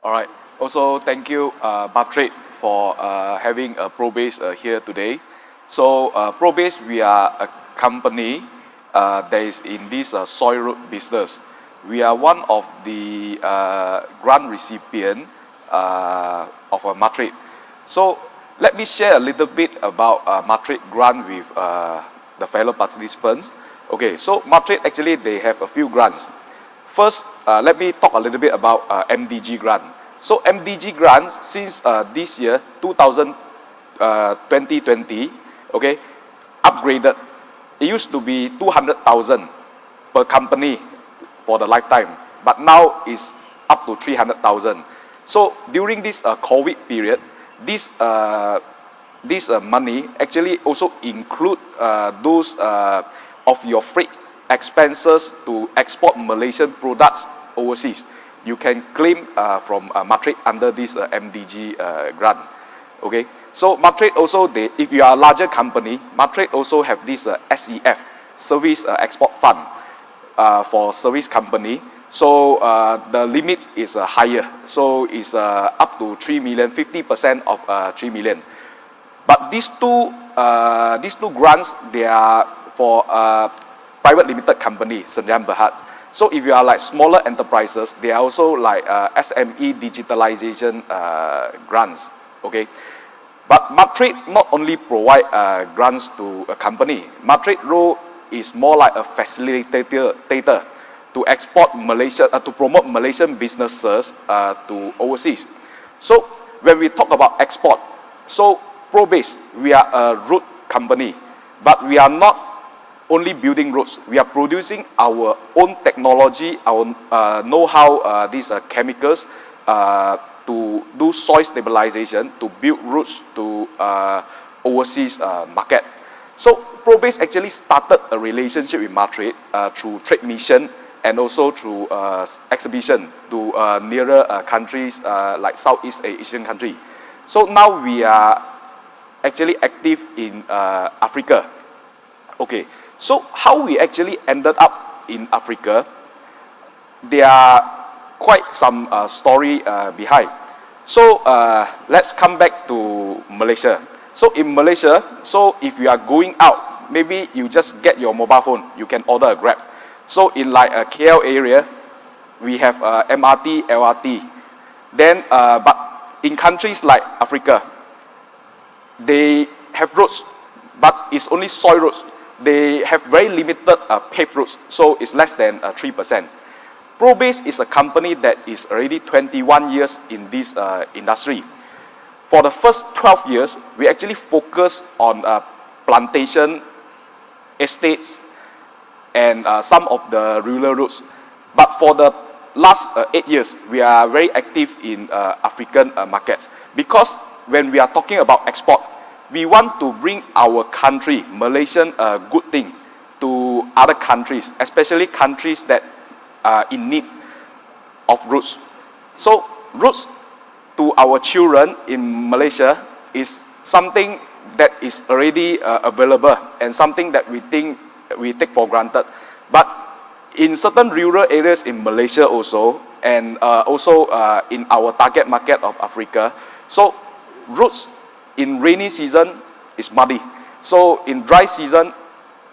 All right. Also, thank you, MATRADE, for having ProBase here today. So, ProBase, we are a company that is in this soil root business. we are one of the grant recipient of a MATRADE. So let me share a little bit about MATRADE grant with the fellow participants. Okay, so MATRADE actually they have a few grants. First, let me talk a little bit about MDG grant. So MDG grants since this year 2020, okay, upgraded. It used to be 200,000 per company for the lifetime, but now is up to 300,000. So during this COVID period, this money actually also include those of your freight expenses to export Malaysian products overseas. You can claim from MATRADE under this MDG grant. Okay, so MATRADE also, if you are a larger company, MATRADE also have this SEF, Service Export Fund, for service company. So the limit is higher, so it's up to 3 million, 50% of 3 million. But these two grants, they are for private limited company, Sdn Bhd. So if you are like smaller enterprises, they are also like SME digitalization grants. Okay, but MATRADE not only provide grants to a company. MATRADE role is more like a facilitator to export Malaysia, to promote Malaysian businesses to overseas. So when we talk about export, so ProBase, we are a road company, but we are not only building roads. We are producing our own technology, our know-how, these chemicals to do soil stabilization, to build roads to overseas market. So ProBase actually started a relationship with MATRADE through trade mission and also through exhibition to nearer countries like Southeast Asian country. So now we are actually active in Africa. Okay, so how we actually ended up in Africa, there are quite some story behind. So let's come back to Malaysia. So in Malaysia, so if you are going out, maybe you just get your mobile phone, you can order a Grab. So in like a KL area, we have MRT, LRT. Then, but in countries like Africa, they have roads, but it's only soil roads. They have very limited paved roads, so it's less than 3%. ProBase is a company that is already 21 years in this industry. For the first 12 years, we actually focus on plantation, estates, and some of the rural roads. But for the last 8 years, we are very active in African markets. Because when we are talking about export, we want to bring our country, Malaysian, good thing to other countries, especially countries that are in need of roads. So roads to our children in Malaysia is something that is already available and something that we think we take for granted. But in certain rural areas in Malaysia also, and also in our target market of Africa, so roads in rainy season is muddy. So in dry season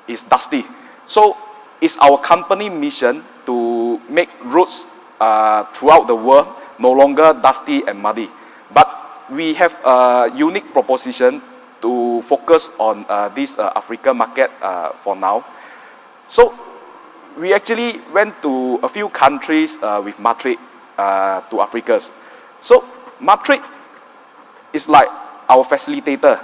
is dusty. So it's our company mission to make roads throughout the world no longer dusty and muddy. But we have a unique proposition to focus on this Africa market for now. So we actually went to a few countries with MATRADE to Africa. So MATRADE is like our facilitator,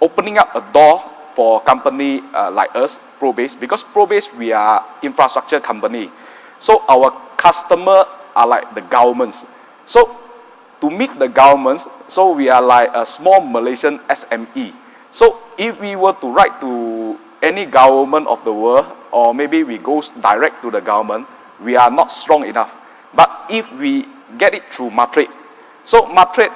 opening up a door for a company like us, ProBase, because ProBase, we are infrastructure company. So our customer are like the governments. So to meet the governments, so we are like a small Malaysian SME. So if we were to write to any government of the world, or maybe we go direct to the government, we are not strong enough. But if we get it through MATRADE, so MATRADE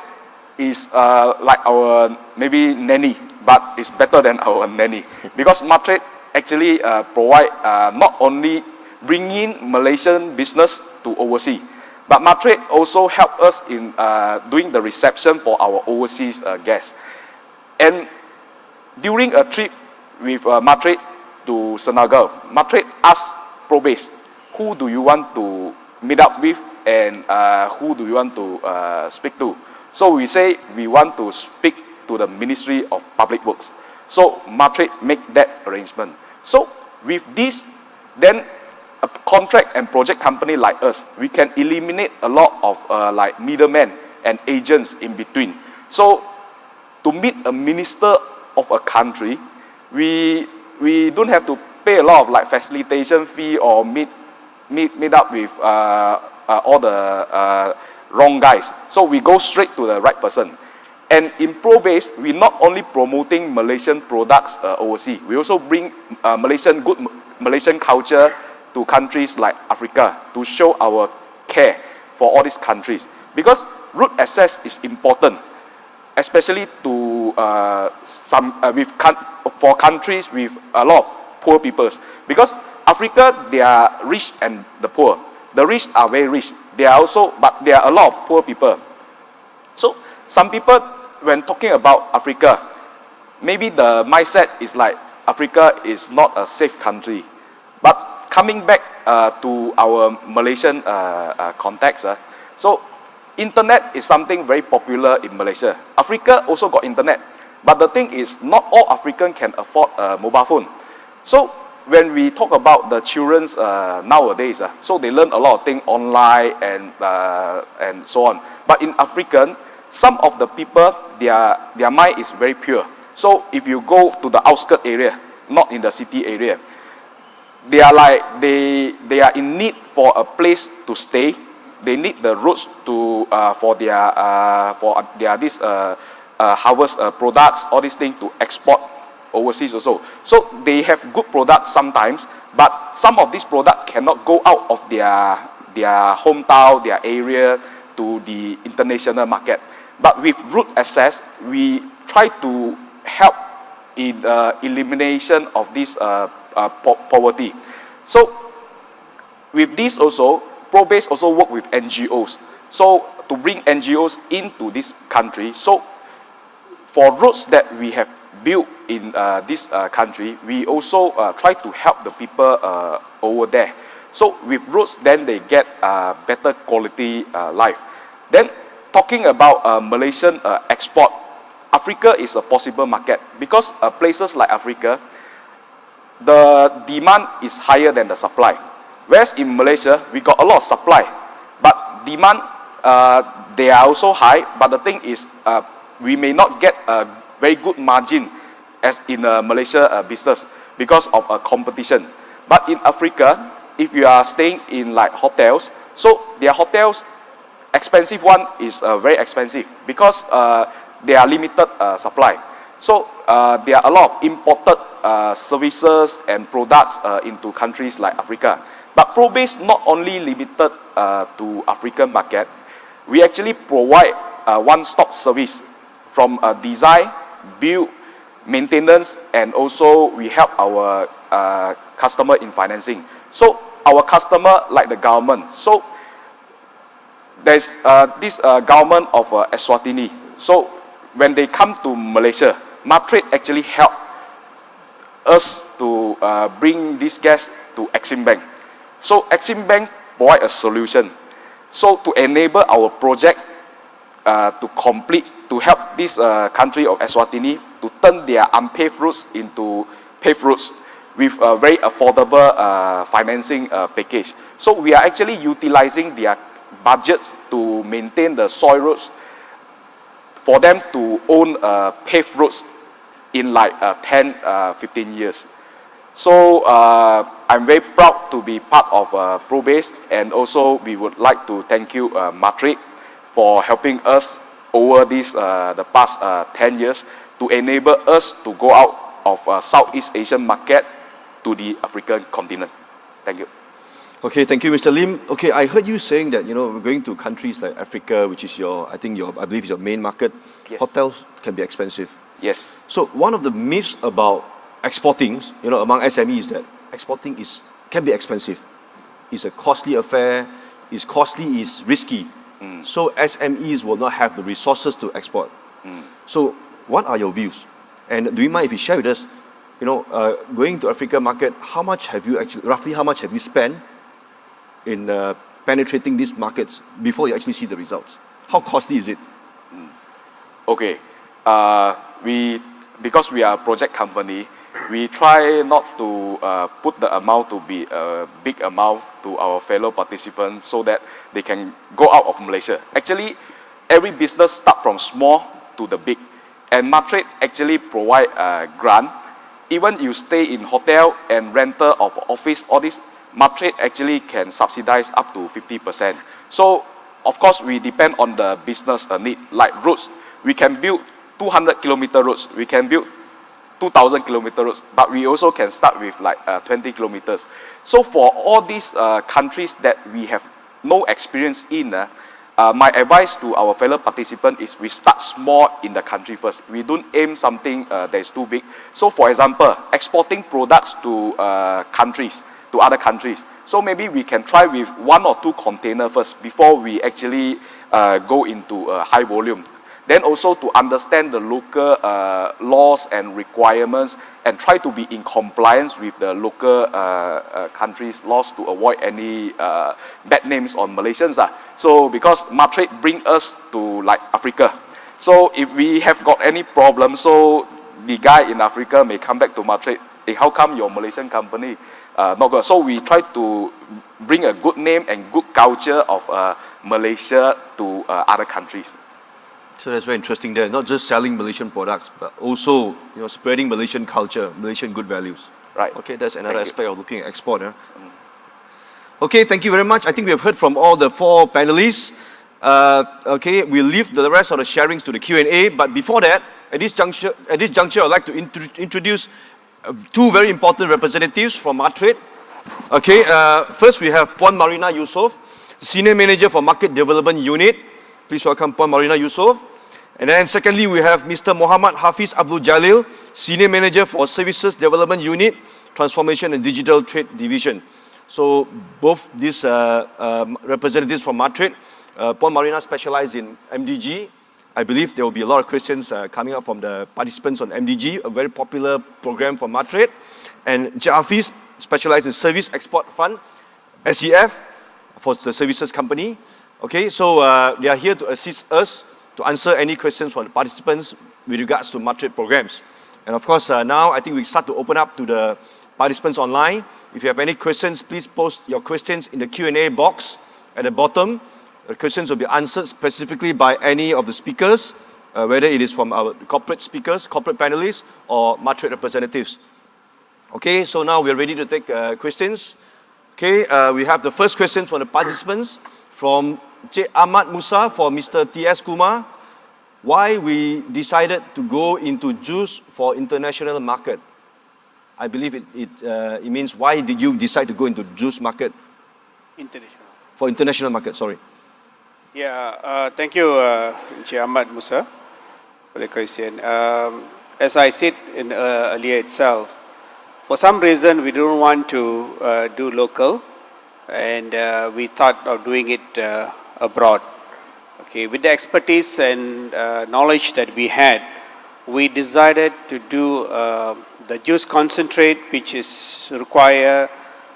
is like our maybe nanny, but it's better than our nanny. Because MATRADE actually provide not only bringing Malaysian business to overseas, but MATRADE also help us in doing the reception for our overseas guests. And during a trip with MATRADE to Senegal, MATRADE asked ProBase, who do you want to meet up with and who do you want to speak to? So we say we want to speak to the Ministry of Public Works. So MATRADE make that arrangement. So with this, then a contract and project company like us, we can eliminate a lot of like middlemen and agents in between. So to meet a minister of a country, we don't have to pay a lot of like facilitation fee or meet up with all the wrong guys. So we go straight to the right person. And in ProBase, we not only promoting Malaysian products overseas, we also bring good Malaysian culture to countries like Africa to show our care for all these countries. Because root access is important, especially to for countries with a lot of poor peoples. Because Africa, they are rich and the poor. The rich are very rich. But there are a lot of poor people. So some people, when talking about Africa, maybe the mindset is like Africa is not a safe country. But coming back to our Malaysian context, so internet is something very popular in Malaysia. Africa also got internet. But the thing is, not all Africans can afford a mobile phone. So when we talk about the children's nowadays, so they learn a lot of things online and so on. But in African, some of the people, their mind is very pure. So if you go to the outskirt area, not in the city area, they are in need for a place to stay. They need the roads to for their harvest products, all these things to export overseas also. So they have good products sometimes, but some of these products cannot go out of their hometown, their area to the international market. But with root access, we try to help in elimination of this poverty. So with this also, ProBase also work with NGOs. So to bring NGOs into this country. So for roads that we have built in this country, we also try to help the people over there. So with roads, then they get better quality life. Then talking about Malaysian export, Africa is a possible market because places like Africa, the demand is higher than the supply. Whereas in Malaysia, we got a lot of supply, but demand, they are also high, but the thing is, we may not get a very good margin as in Malaysia business because of competition. But in Africa, if you are staying in like hotels, so their hotels, expensive one is very expensive because they are limited supply. So there are a lot of imported services and products into countries like Africa. But ProBase not only limited to African market, we actually provide one-stop service from design, build, maintenance, and also we help our customer in financing. So our customer like the government. So there's this government of Eswatini. So when they come to Malaysia, MATRADE actually help us to bring these guests to Exim Bank. So Exim Bank provide a solution. So to enable our project to complete, to help this country of Eswatini to turn their unpaved roads into paved roads with a very affordable financing package. So we are actually utilizing their budgets to maintain the soil roads for them to own paved roads in like 10, 15 years. So I'm very proud to be part of ProBase, and also we would like to thank you MATRADE for helping us over this the past 10 years to enable us to go out of Southeast Asian market to the African continent. Thank you. Okay, thank you, Mr. Lim. Okay, I heard you saying that, we're going to countries like Africa, which is I believe is your main market. Yes. Hotels can be expensive. Yes. So one of the myths about exporting, among SMEs is that exporting can be expensive. It's a costly affair. It's costly, it's risky. So SMEs will not have the resources to export. So what are your views? And do you mind if you share with us, going to Africa market, roughly how much have you spent in penetrating these markets before you actually see the results? How costly is it? Okay, because we are a project company, we try not to put the amount to be a big amount to our fellow participants so that they can go out of Malaysia. Actually, every business start from small to the big, and MATRADE actually provide a grant. Even you stay in hotel and rental of office, all this, MATRADE actually can subsidize up to 50%. So, of course, we depend on the business need. Like roads, we can build 200 kilometer roads, we can build 2,000 kilometer roads, but we also can start with like 20 kilometers. So for all these countries that we have no experience in, my advice to our fellow participants is we start small in the country first. We don't aim something that is too big. So for example, exporting products to countries, to other countries. So maybe we can try with 1 or 2 containers first before we actually go into high volume. Then also to understand the local laws and requirements and try to be in compliance with the local countries' laws to avoid any bad names on Malaysians. So because MATRADE bring us to like Africa. So if we have got any problem, so the guy in Africa may come back to MATRADE, hey, how come your Malaysian company not good? So we try to bring a good name and good culture of Malaysia to other countries. So that's very interesting there. Not just selling Malaysian products, but also spreading Malaysian culture, Malaysian good values. Right. Okay, that's another aspect of looking at export. Okay, thank you very much. I think we have heard from all the 4 panelists. Okay, we'll leave the rest of the sharings to the Q&A. But before that, at this juncture, I'd like to introduce 2 very important representatives from MATRADE. Okay, first we have Puan Marina Yusof, Senior Manager for Market Development Unit. Please welcome Puan Marina Yusof. And then secondly, we have Mr. Muhammad Hafiz Abdul Jalil, Senior Manager for Services Development Unit, Transformation and Digital Trade Division. So both these representatives from MATRADE, Puan Marina specialized in MDG. I believe there will be a lot of questions coming up from the participants on MDG, a very popular program for MATRADE. And Encik Hafiz specialized in Service Export Fund, SEF, for the services company. Okay, so they are here to assist us to answer any questions from the participants with regards to MATRADE programs. And of course, now I think we start to open up to the participants online. If you have any questions, please post your questions in the Q&A box at the bottom. The questions will be answered specifically by any of the speakers, whether it is from our corporate speakers, corporate panelists, or MATRADE representatives. Okay, so now we are ready to take questions. Okay, we have the first question from the participants from Cik Ahmad Musa for Mr. T.S. Kumar. Why we decided to go into juice for international market? I believe it means why did you decide to go into juice market? International. For international market, sorry. Yeah, thank you, Encik Ahmad Musa, for the question. As I said in earlier itself, for some reason we don't want to do local, and we thought of doing it abroad. Okay, with the expertise and knowledge that we had, we decided to do the juice concentrate, which is require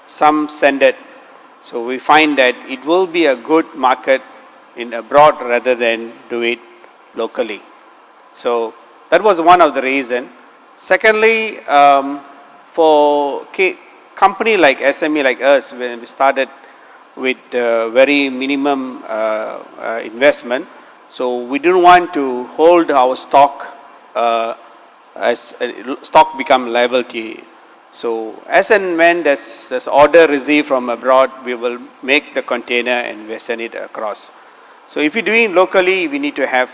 some standard. So we find that it will be a good market in abroad rather than do it locally. So that was one of the reason. Secondly, for company like SME like us, when we started with very minimum investment, so we didn't want to hold our stock as stock become liability. So as and when there's order received from abroad, we will make the container and we send it across. So if you're doing locally, we need to have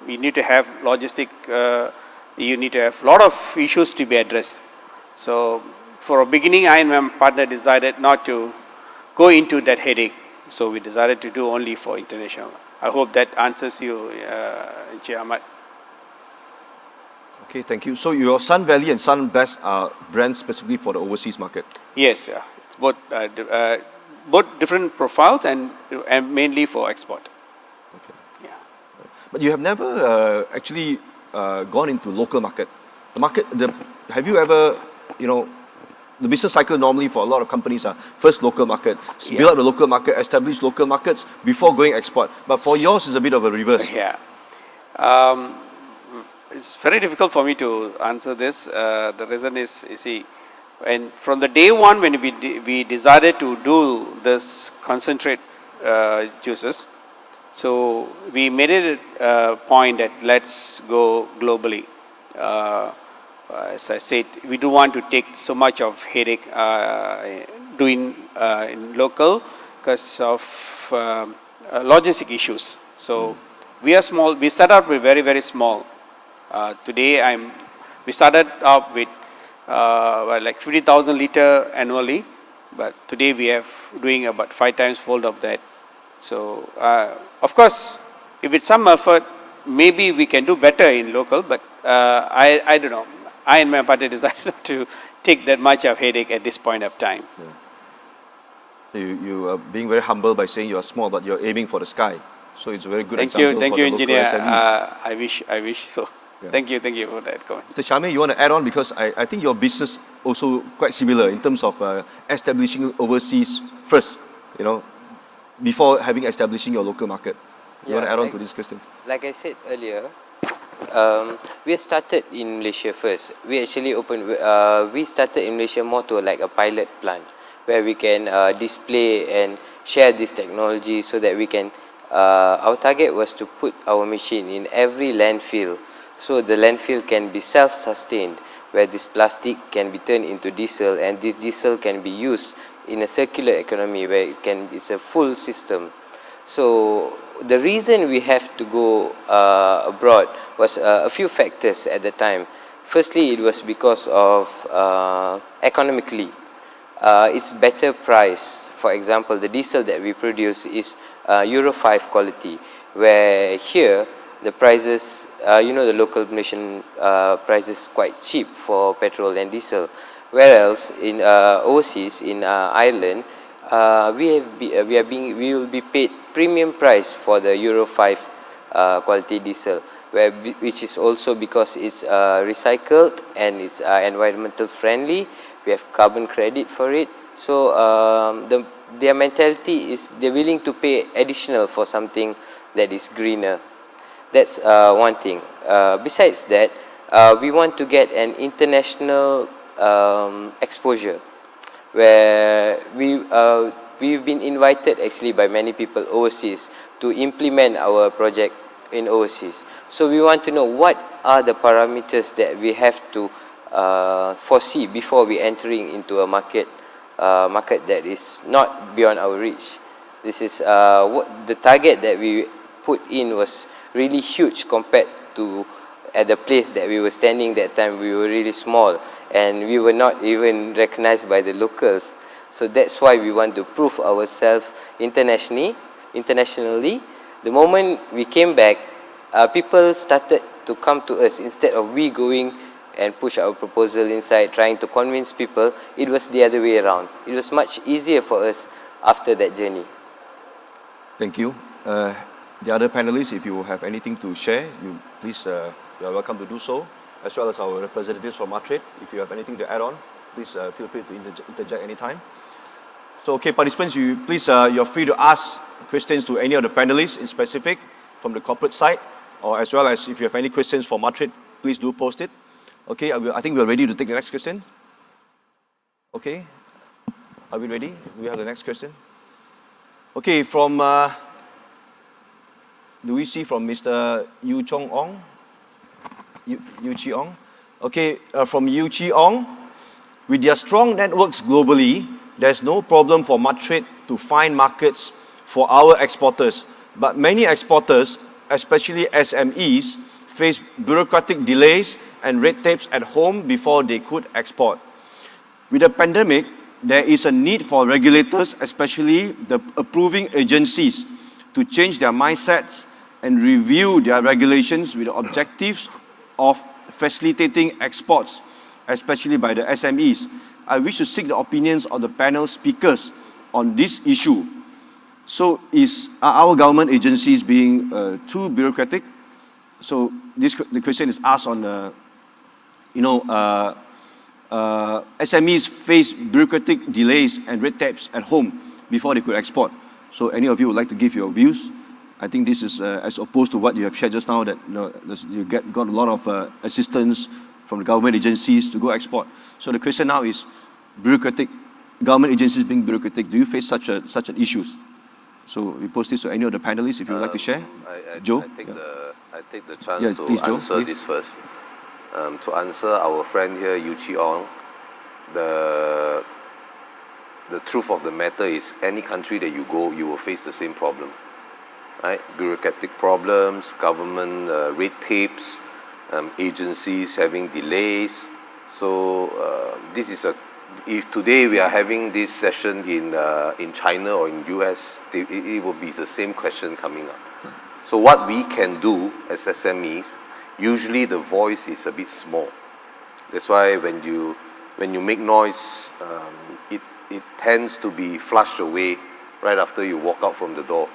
logistic. You need to have a lot of issues to be addressed. So for a beginning, I and my partner decided not to go into that headache. So we decided to do only for international. I hope that answers you, Encik Ahmad. Okay, thank you. So your Sun Valley and Sun Best are brands specifically for the overseas market? Yes, yeah. Both different profiles and mainly for export. Okay. Yeah. But you have never actually gone into local market. Have you ever, the business cycle normally for a lot of companies are first local market, build up the local market, establish local markets before going export. But for yours, it's a bit of a reverse. Yeah. It's very difficult for me to answer this. The reason is, you see, and from the day one when we decided to do this concentrate juices, so we made it a point that let's go globally. As I said, we don't want to take so much of headache doing in local because of logistic issues. So we are small. We started out with very small. Today we started up with like 50,000 liter annually, but today we have doing about 5 times fold of that. So of course, if it's some effort, maybe we can do better in local, but I don't know. I and my party decided not to take that much of headache at this point of time. Yeah. So you are being very humble by saying you are small, but you're aiming for the sky. So it's a very good example Thank for you, the local engineer. SMEs. I wish so. Yeah. Thank you for that comment. Mr. Shamir, you want to add on, because I think your business also quite similar in terms of establishing overseas first, before establishing your local market. You want to add on to these questions? Like I said earlier, we started in Malaysia first. We actually we started in Malaysia more to like a pilot plant where we can display and share this technology so that we can, our target was to put our machine in every landfill. So the landfill can be self-sustained, where this plastic can be turned into diesel, and this diesel can be used in a circular economy where it's a full system. So the reason we have to go abroad was a few factors at the time. Firstly, it was because of economically. It's better price. For example, the diesel that we produce is Euro 5 quality, where here the prices, the local Malaysian prices quite cheap for petrol and diesel. Whereas in overseas, in Ireland, we will be paid premium price for the Euro 5 quality diesel, which is also because it's recycled and it's environmental friendly. We have carbon credit for it. So their mentality is they're willing to pay additional for something that is greener. That's one thing. Besides that, we want to get an international exposure, where we've been invited actually by many people overseas to implement our project in overseas. So we want to know what are the parameters that we have to foresee before we entering into a market that is not beyond our reach. This is what the target that we put in was really huge compared to at the place that we were standing that time. We were really small and we were not even recognized by the locals. So that's why we want to prove ourselves internationally. The moment we came back, people started to come to us instead of we going and push our proposal inside, trying to convince people. It was the other way around. It was much easier for us after that journey. Thank you. The other panelists, if you have anything to share, please, you are welcome to do so, as well as our representatives from MATRADE. If you have anything to add on, please feel free to interject anytime. So, okay, participants, you're free to ask questions to any of the panelists in specific from the corporate side, or as well as if you have any questions for MATRADE, please do post it. Okay, I think we're ready to take the next question. Okay, are we ready? We have the next question. Okay, from, do we see from Mr. Yu Chong Ong? Yu Chi Ong? Okay, from Yu Chi Ong, with their strong networks globally, there's no problem for MATRADE to find markets for our exporters. But many exporters, especially SMEs, face bureaucratic delays and red tapes at home before they could export. With the pandemic, there is a need for regulators, especially the approving agencies, to change their mindsets and review their regulations with the objectives of facilitating exports, especially by the SMEs. I wish to seek the opinions of the panel speakers on this issue. So are our government agencies being too bureaucratic? So the question is asked on SMEs face bureaucratic delays and red tapes at home before they could export. So any of you would like to give your views? I think this is as opposed to what you have shared just now, that you got a lot of assistance from the government agencies to go export. So the question now is, government agencies being bureaucratic, do you face such an issues? So we post this to any of the panelists if you would like to share. Joe? I take the chance to answer this first. To answer our friend here, Yu Chi Ong, the truth of the matter is any country that you go, you will face the same problem. Right? Bureaucratic problems, government red tapes, agencies having delays. So this is if today we are having this session in China or in US, it will be the same question coming up. So what we can do as SMEs, usually the voice is a bit small. That's why when you make noise, it tends to be flushed away right after you walk out from the door.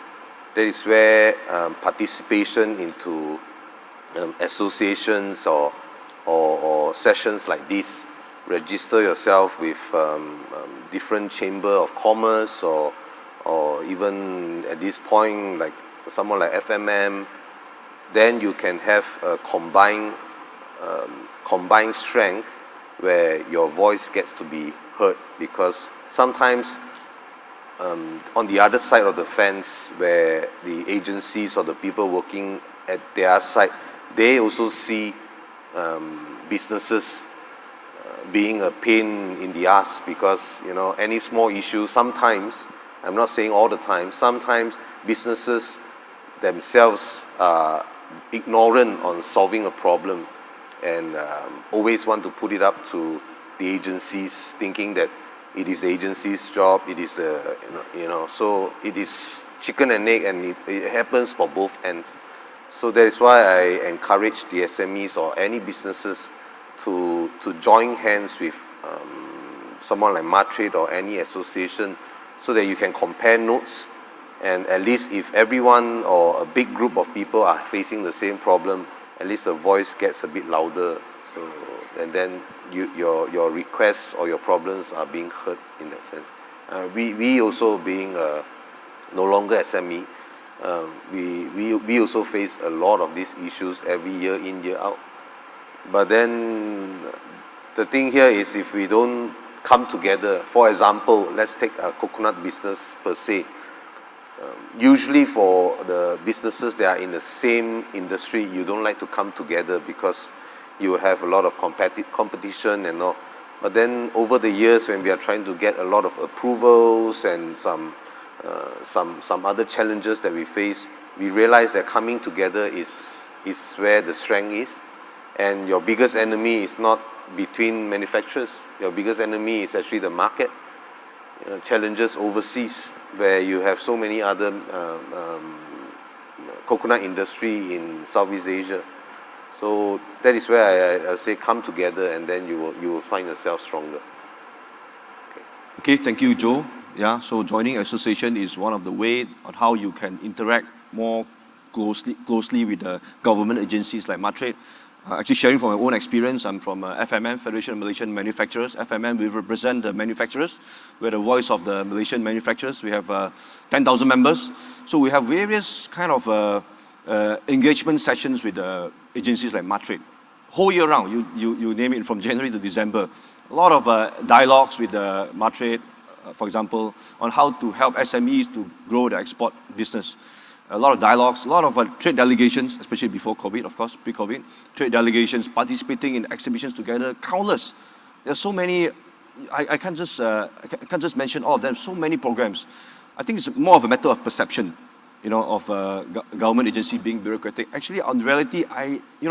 That is where participation into associations or sessions like this, register yourself with different chamber of commerce or even at this point like someone like FMM, then you can have a combined strength where your voice gets to be heard, because sometimes on the other side of the fence, where the agencies or the people working at their side, they also see businesses being a pain in the ass, because any small issue, sometimes, I'm not saying all the time, sometimes businesses themselves are ignorant on solving a problem and always want to put it up to the agencies, thinking that it is the agency's job, it is so it is chicken and egg, and it happens for both ends. So that is why I encourage the SMEs or any businesses to join hands with someone like MATRADE or any association, so that you can compare notes, and at least if everyone or a big group of people are facing the same problem, at least the voice gets a bit louder. So, and then your requests or your problems are being heard in that sense. We also being no longer SME, we also face a lot of these issues every year in, year out. But then the thing here is, if we don't come together, for example, let's take a coconut business per se. Usually for the businesses that are in the same industry, you don't like to come together because you have a lot of competition and all. But then over the years, when we are trying to get a lot of approvals and some other challenges that we face, we realize that coming together is where the strength is. And your biggest enemy is not between manufacturers. Your biggest enemy is actually the market. Challenges overseas, where you have so many other coconut industry in Southeast Asia. So that is where I say come together, and then you will find yourself stronger. Okay, thank you, Joe. Yeah, so joining association is one of the ways on how you can interact more closely with the government agencies like MATRADE. Actually, sharing from my own experience, I'm from FMM, Federation of Malaysian Manufacturers. FMM, we represent the manufacturers. We're the voice of the Malaysian manufacturers. We have 10,000 members. So we have various kind of engagement sessions with the agencies like MATRADE. Whole year round, you name it, from January to December. A lot of dialogues with the MATRADE, for example, on how to help SMEs to grow the export business. A lot of dialogues, a lot of trade delegations, especially before COVID, of course, pre-COVID, trade delegations participating in exhibitions together, countless. There's so many, I can't just mention all of them, so many programs. I think it's more of a matter of perception, of government agency being bureaucratic. Actually, on reality,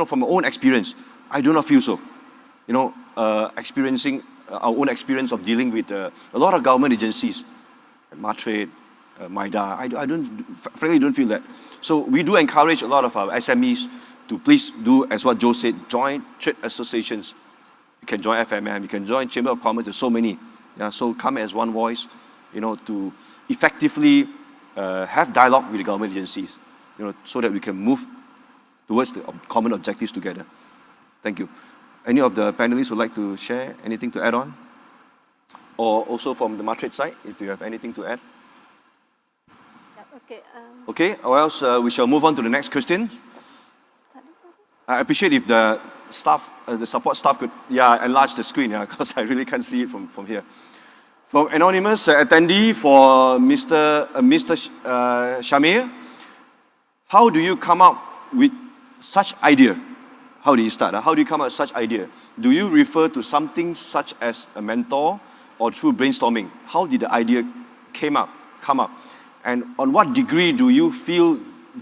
from my own experience, I do not feel so. Experiencing our own experience of dealing with a lot of government agencies, MATRADE, MIDA, I frankly don't feel that. So we do encourage a lot of our SMEs to please do, as what Joe said, join trade associations. You can join FMM, you can join Chamber of Commerce, there's so many. Yeah, so come as one voice, to effectively have dialogue with the government agencies, so that we can move towards the common objectives together. Thank you. Any of the panelists would like to share anything to add on? Or also from the MATRADE side, if you have anything to add? Okay. Okay, or else we shall move on to the next question. I appreciate if the staff, the support staff could, enlarge the screen, because I really can't see it from here. From anonymous attendee for Mr. Shamir, how do you come up with such idea? How do you start? How do you come up with such idea? Do you refer to something such as a mentor or through brainstorming? How did the idea come up? And on what degree do you feel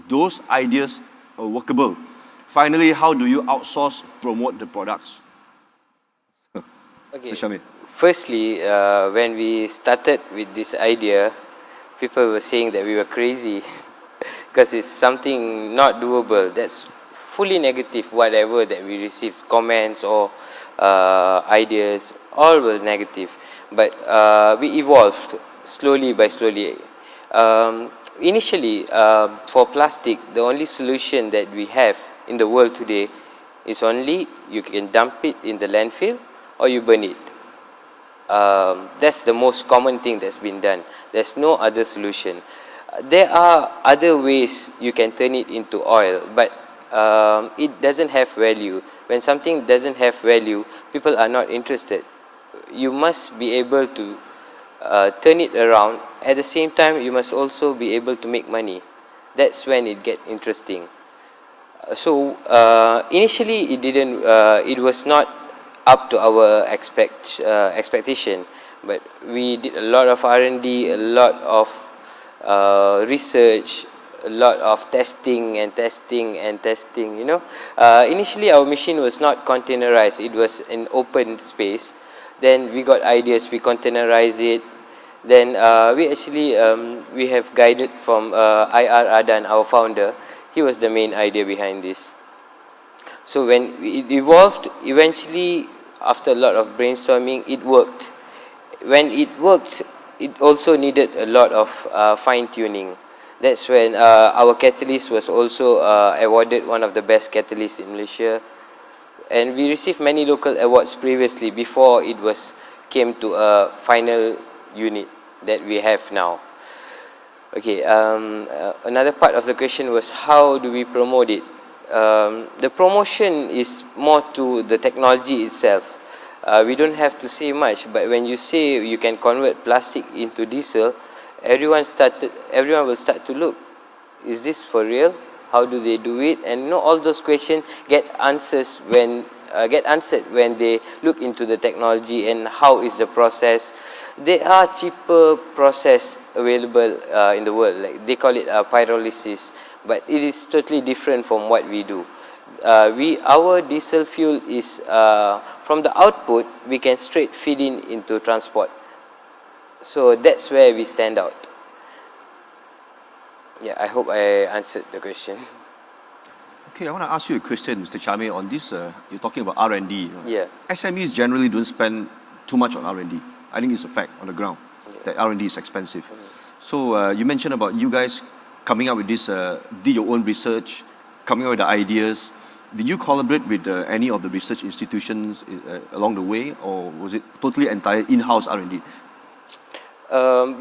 those ideas are workable? Finally, how do you outsource, promote the products? Okay. Shamir. Firstly, when we started with this idea, people were saying that we were crazy because it's something not doable. That's fully negative, whatever that we received, comments or ideas, all was negative. But we evolved slowly by slowly. Initially, for plastic, the only solution that we have in the world today is only you can dump it in the landfill or you burn it. That's the most common thing that's been done. There's no other solution. There are other ways you can turn it into oil, but it doesn't have value. When something doesn't have value, people are not interested. You must be able to turn it around. At the same time, you must also be able to make money. That's when it gets interesting. So initially, it was not up to our expectation, but we did a lot of R&D, a lot of research, a lot of testing. You know, initially our machine was not containerized; it was an open space. Then we got ideas, we containerize it. Then we actually we have guided from IR Adan, our founder. He was the main idea behind this. So when it evolved, eventually after a lot of brainstorming, it worked. When it worked, it also needed a lot of fine-tuning. That's when our catalyst was also awarded one of the best catalysts in Malaysia. And we received many local awards previously before it came to a final unit that we have now. Okay, another part of the question was how do we promote it? The promotion is more to the technology itself. We don't have to say much, but when you say you can convert plastic into diesel, everyone will start to look, is this for real? How do they do it? And you know, all those questions get answered when they look into the technology and how is the process. There are cheaper process available in the world, like they call it pyrolysis, but it is totally different from what we do. Our diesel fuel is from the output we can straight feed into transport. So that's where we stand out. Yeah, I hope I answered the question. Okay, I want to ask you a question, Mr. Chame, on this. You're talking about R&D. Yeah. SMEs generally don't spend too much on R&D. I think it's a fact on the ground that R&D is expensive. So you mentioned about you guys coming up with this, did your own research, coming up with the ideas. Did you collaborate with any of the research institutions along the way, or was it totally entire in-house R&D?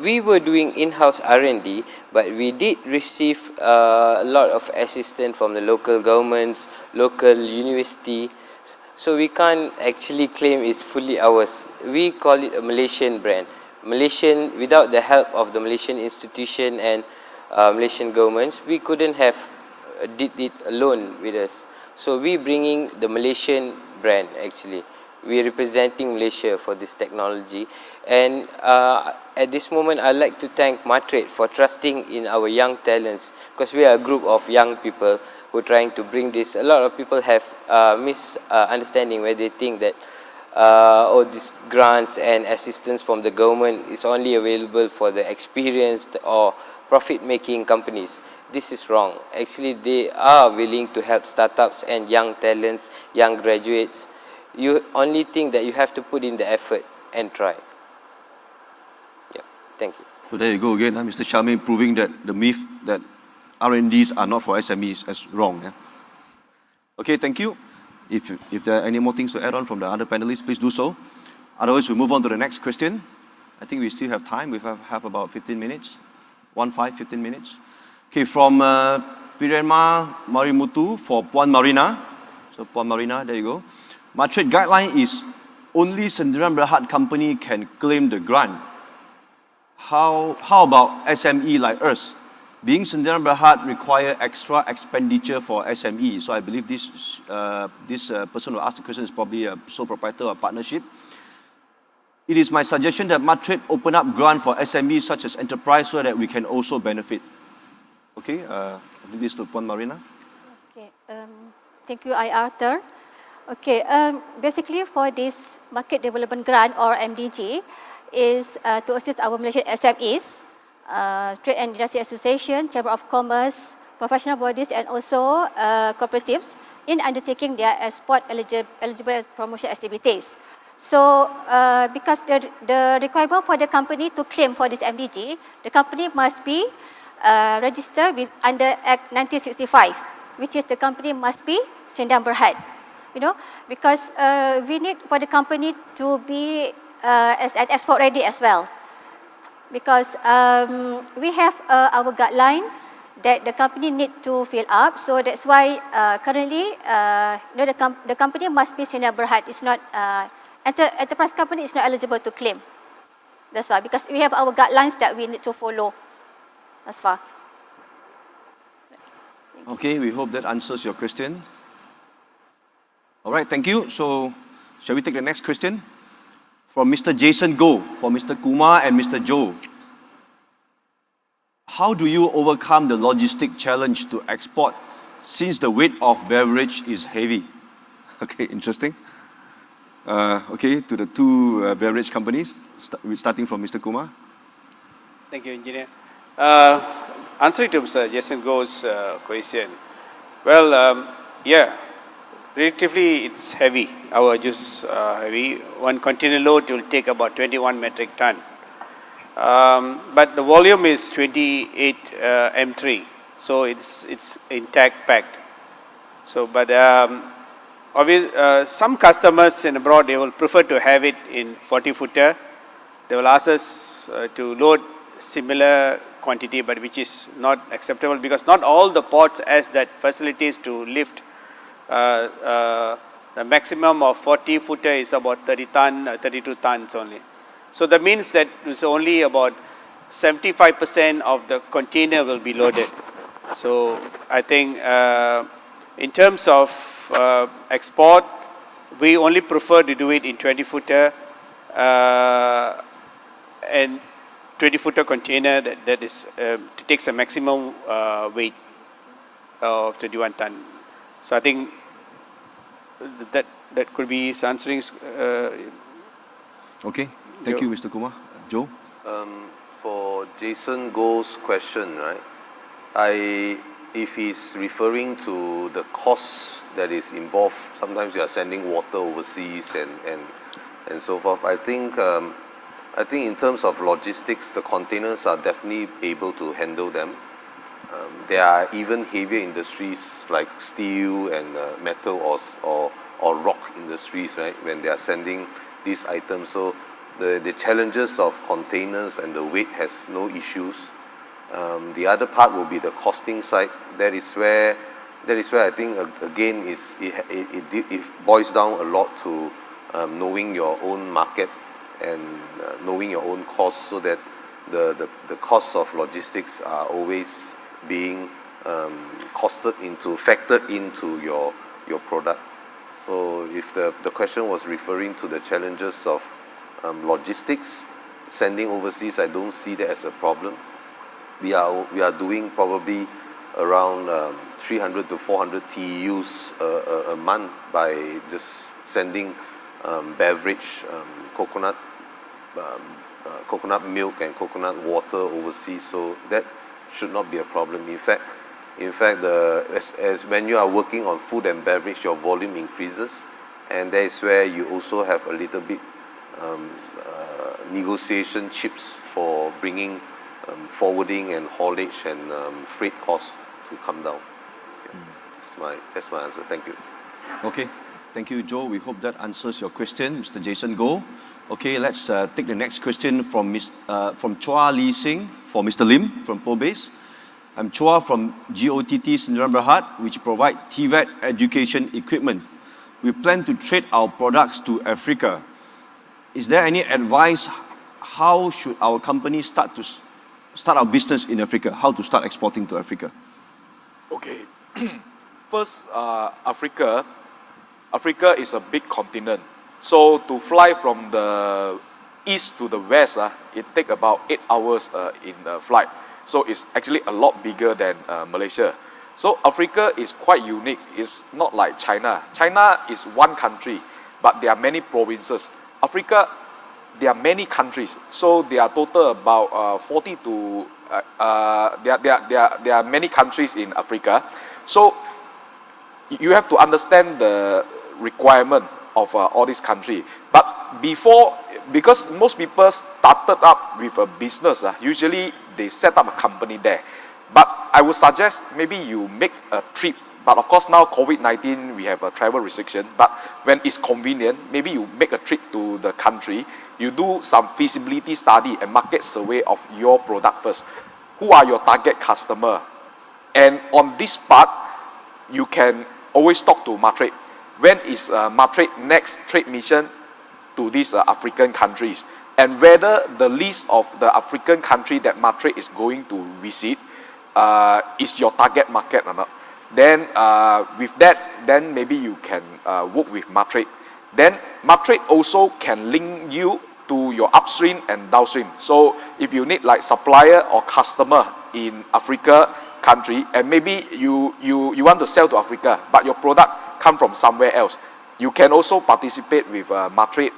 We were doing in-house R&D, but we did receive a lot of assistance from the local governments, local university. So we can't actually claim it's fully ours. We call it a Malaysian brand. Malaysian, without the help of the Malaysian institution and Malaysian governments, we couldn't have did it alone with us. So we bringing the Malaysian brand actually. We're representing Malaysia for this technology. And at this moment, I'd like to thank MATRADE for trusting in our young talents, because we are a group of young people who are trying to bring this. A lot of people have misunderstanding where they think that all these grants and assistance from the government is only available for the experienced or profit-making companies. This is wrong. Actually, they are willing to help startups and young talents, young graduates. You only think that you have to put in the effort and try. Yeah, thank you. So there you go again, Mr. Shamim, proving that the myth that R&Ds are not for SMEs is wrong. Yeah? Okay, thank you. If there are any more things to add on from the other panelists, please do so. Otherwise, we'll move on to the next question. I think we still have time. We have about 15 minutes. 15 minutes. Okay, from Pirema Marimutu for Puan Marina. So Puan Marina, there you go. MATRADE guideline is only Sdn Bhd company can claim the grant. How about SME like us? Being Sdn Bhd require extra expenditure for SME. So I believe this person who asked the question is probably a sole proprietor or partnership. It is my suggestion that MATRADE open up grant for SMEs such as enterprise so that we can also benefit. Okay, I think this to Puan Marina. Okay, thank you, Arthur. Okay, basically for this market development grant or MDG is to assist our Malaysian SMEs, Trade and Industry Association, Chamber of Commerce, professional bodies and also cooperatives in undertaking their export eligible promotion activities. So, because the requirement for the company to claim for this MDG, the company must be registered under Act 1965, which is the company must be Sdn Bhd. You know, because we need for the company to be as an export ready as well. Because we have our guideline that the company need to fill up. So that's why currently the company must be Sdn Bhd. It's not enterprise company is not eligible to claim. That's why, because we have our guidelines that we need to follow. That's why. Okay, we hope that answers your question. All right, thank you. So, shall we take the next question? From Mr. Jason Goh, for Mr. Kumar and Mr. Joe. How do you overcome the logistic challenge to export since the weight of beverage is heavy? Okay, interesting. Okay, to the two beverage companies, starting from Mr. Kumar. Thank you, Engineer. Answering to Mr. Jason Go's question, well, yeah, relatively it's heavy. Our juice is heavy. One container load will take about 21 metric ton. But the volume is 28 M3, so it's intact packed. So, but some customers in abroad, they will prefer to have it in 40 footer. They will ask us to load similar quantity, but which is not acceptable because not all the ports has that facilities to lift. The maximum of 40 footer is about 32 tons only. So that means that it's only about 75% of the container will be loaded. So I think in terms of export, we only prefer to do it in 20 footer and 20 footer container that is takes a maximum weight of 21 ton. So I think that could be answering. Okay, thank you, Mr. Kumar. Joe? For Jason Go's question, right? If he's referring to the costs that is involved, sometimes you are sending water overseas and so forth. I think in terms of logistics, the containers are definitely able to handle them. There are even heavier industries like steel and metal or rock industries, right? When they are sending these items, so the challenges of containers and the weight has no issues. The other part will be the costing side. That is where I think again it boils down a lot to knowing your own market and knowing your own costs, so that the costs of logistics are always being factored into your product. So if the question was referring to the challenges of logistics, sending overseas, I don't see that as a problem. We are doing probably around 300 to 400 TEUs a month by just sending beverage, coconut milk and coconut water overseas. So that should not be a problem. In fact, as when you are working on food and beverage, your volume increases, and that is where you also have a little bit negotiation chips for bringing forwarding and haulage and freight costs to come down. That's my answer. Thank you. Okay, Thank you, Joe. We hope that answers your question, Mr. Jason Goh. Okay, let's take the next question from Chua Lee Sing for Mr. Lim from Pobase. I'm Chua from GOTT Sdn Bhd, which provide TVET education equipment. We plan to trade our products to Africa. Is there any advice? How should our company start our business in Africa? How to start exporting to Africa? Okay. First, Africa is a big continent. So to fly from the east to the west, it takes about 8 hours in flight. So it's actually a lot bigger than Malaysia. So Africa is quite unique. It's not like China. China is one country, but there are many provinces. Africa, there are many countries. So there are total about 40 to, there are many countries in Africa. So you have to understand the requirement of all these countries. But because most people started up with a business, usually they set up a company there. But I would suggest maybe you make a trip. But of course now COVID-19, we have a travel restriction. But when it's convenient, maybe you make a trip to the country. You do some feasibility study and market survey of your product first. Who are your target customer? And on this part, you can always talk to MATRADE. When is MATRADE next trade mission to these African countries? And whether the list of the African country that MATRADE is going to visit is your target market or not. Then with that, then maybe you can work with MATRADE. Then MATRADE also can link you to your upstream and downstream. So if you need like supplier or customer in Africa country, and maybe you want to sell to Africa, but your product come from somewhere else, you can also participate with MATRADE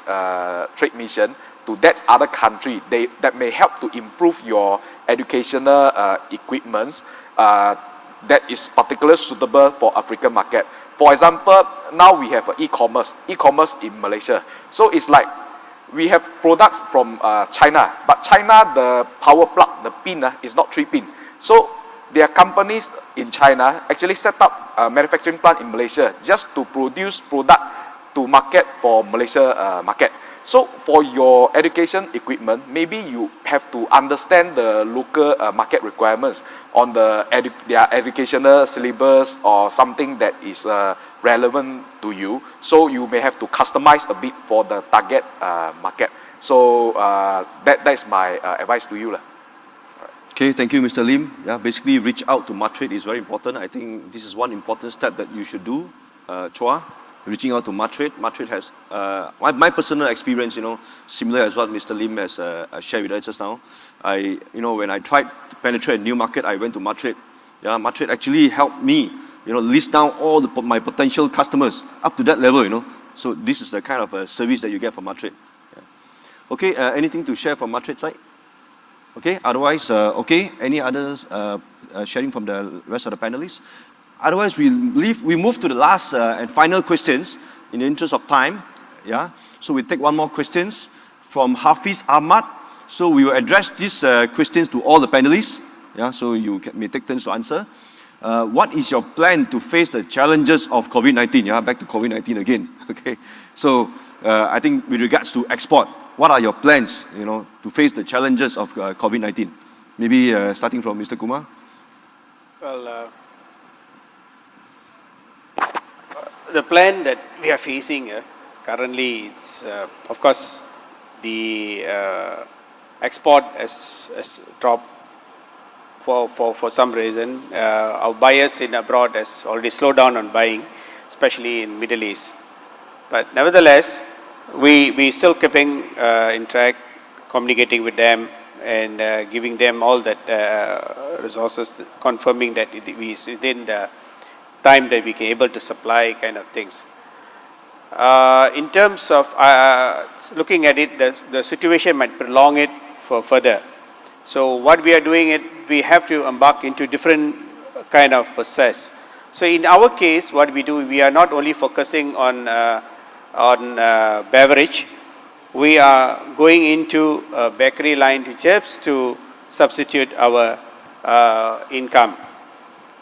trade mission to that other country. That may help to improve your educational equipments that is particularly suitable for African market. For example, now we have e-commerce in Malaysia. So it's like we have products from China, but China, the power plug, the pin is not 3-pin. So there are companies in China actually set up a manufacturing plant in Malaysia just to produce product to market for Malaysia market. So for your education equipment, maybe you have to understand the local market requirements on their educational syllabus or something that is relevant to you. So you may have to customize a bit for the target market. So that is my advice to you. Okay, thank you, Mr. Lim. Yeah, basically reach out to MATRADE is very important. I think this is one important step that you should do, Chua. Reaching out to MATRADE. MATRADE has, my personal experience, similar as what Mr. Lim has shared with us just now. When I tried to penetrate a new market, I went to MATRADE. Yeah, MATRADE actually helped me, list down all my potential customers up to that level, So this is the kind of service that you get from MATRADE. Yeah. Okay, anything to share from MATRADE side? Okay, otherwise, okay, any others sharing from the rest of the panelists? Otherwise, we move to the last and final questions in the interest of time. Yeah, so we take one more questions from Hafiz Ahmad. So we will address these questions to all the panelists. Yeah, so you may take turns to answer. What is your plan to face the challenges of COVID-19? Yeah, back to COVID-19 again. Okay, so I think with regards to export, what are your plans, to face the challenges of COVID-19? Maybe starting from Mr. Kumar. Well, the plan that we are facing currently, it's of course the export has dropped for some reason. Our buyers in abroad has already slowed down on buying, especially in Middle East. But nevertheless, we still keeping in track, communicating with them and giving them all that resources, confirming that we within the time that we can able to supply kind of things. In terms of looking at it, the situation might prolong it for further. So what we are doing, we have to embark into different kind of process. So in our case, what we do, we are not only focusing on beverage. We are going into a bakery line just to substitute our income.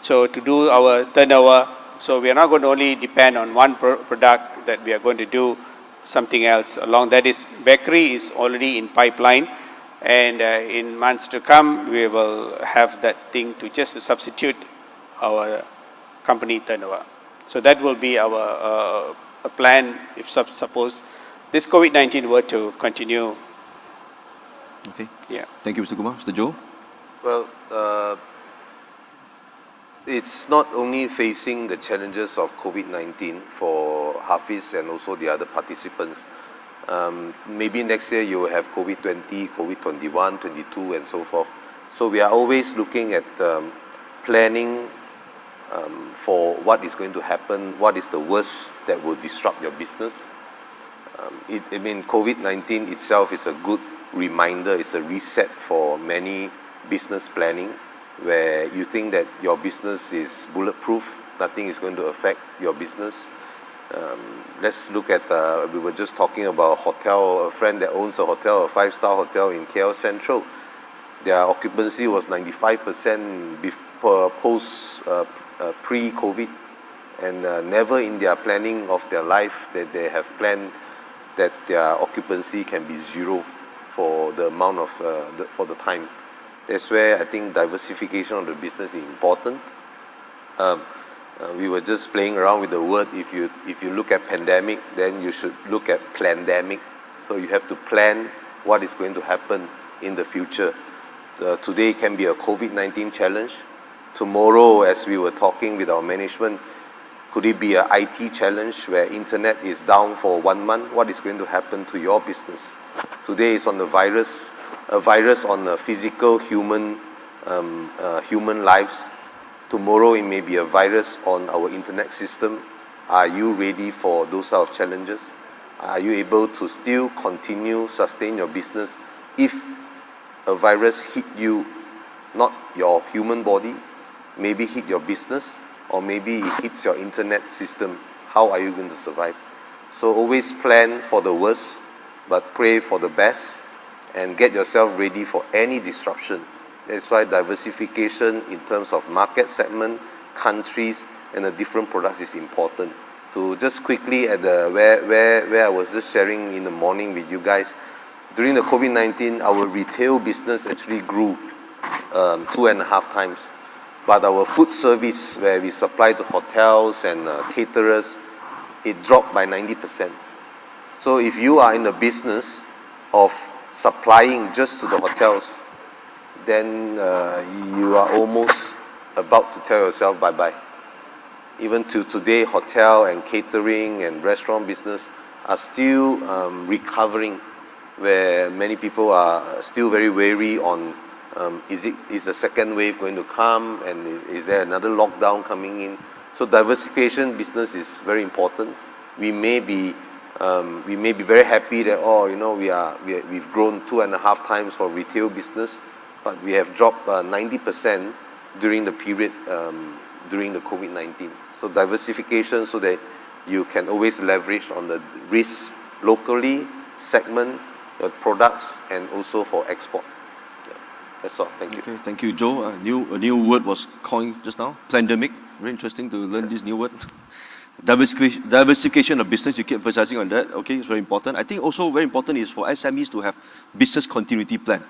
So to do our turnover, so we are not going to only depend on one product, that we are going to do something else along. That is, bakery is already in pipeline, and in months to come, we will have that thing to just substitute our company turnover. So that will be our a plan if suppose this COVID-19 were to continue. Okay. Yeah. Thank you, Mr. Kumar. Mr. Joe? Well, it's not only facing the challenges of COVID-19 for Hafiz and also the other participants. Maybe next year you will have COVID-20, COVID-21, 22 and so forth. So we are always looking at planning for what is going to happen, what is the worst that will disrupt your business. I mean, COVID-19 itself is a good reminder, it's a reset for many business planning, where you think that your business is bulletproof, nothing is going to affect your business. Let's look at, we were just talking about a hotel, a friend that owns a hotel, a 5-star hotel in KL Central. Their occupancy was 95% post pre-COVID, and never in their planning of their life that they have planned that their occupancy can be zero for the amount of, for the time. That's where I think diversification of the business is important. We were just playing around with the word. If you look at pandemic, then you should look at plandemic. So you have to plan what is going to happen in the future. Today can be a COVID-19 challenge. Tomorrow, as we were talking with our management, could it be an IT challenge where internet is down for 1 month? What is going to happen to your business? Today is on the virus, a virus on the physical human lives. Tomorrow it may be a virus on our internet system. Are you ready for those sort of challenges? Are you able to still continue, sustain your business if a virus hit you, not your human body, maybe hit your business, or maybe it hits your internet system? How are you going to survive? So always plan for the worst, but pray for the best, and get yourself ready for any disruption. That's why diversification in terms of market segment, countries, and the different products is important. To just quickly at the where I was just sharing in the morning with you guys, during the COVID-19, our retail business actually grew 2.5 times. But our food service, where we supply to hotels and caterers, it dropped by 90%. So if you are in the business of supplying just to the hotels, then you are almost about to tell yourself bye-bye. Even to today, hotel and catering and restaurant business are still recovering, where many people are still very wary on is the second wave going to come, and is there another lockdown coming in? So diversification business is very important. We may be very happy that we've grown 2.5 times for retail business, but we have dropped 90% during the period during the COVID-19. So diversification, so that you can always leverage on the risk locally, segment your products, and also for export. Yeah. That's all. Thank you. Okay, thank you, Joe. A new word was coined just now. Plandemic. Very interesting to learn this new word. Diversification of business, you keep emphasizing on that. Okay, it's very important. I think also very important is for SMEs to have business continuity plan.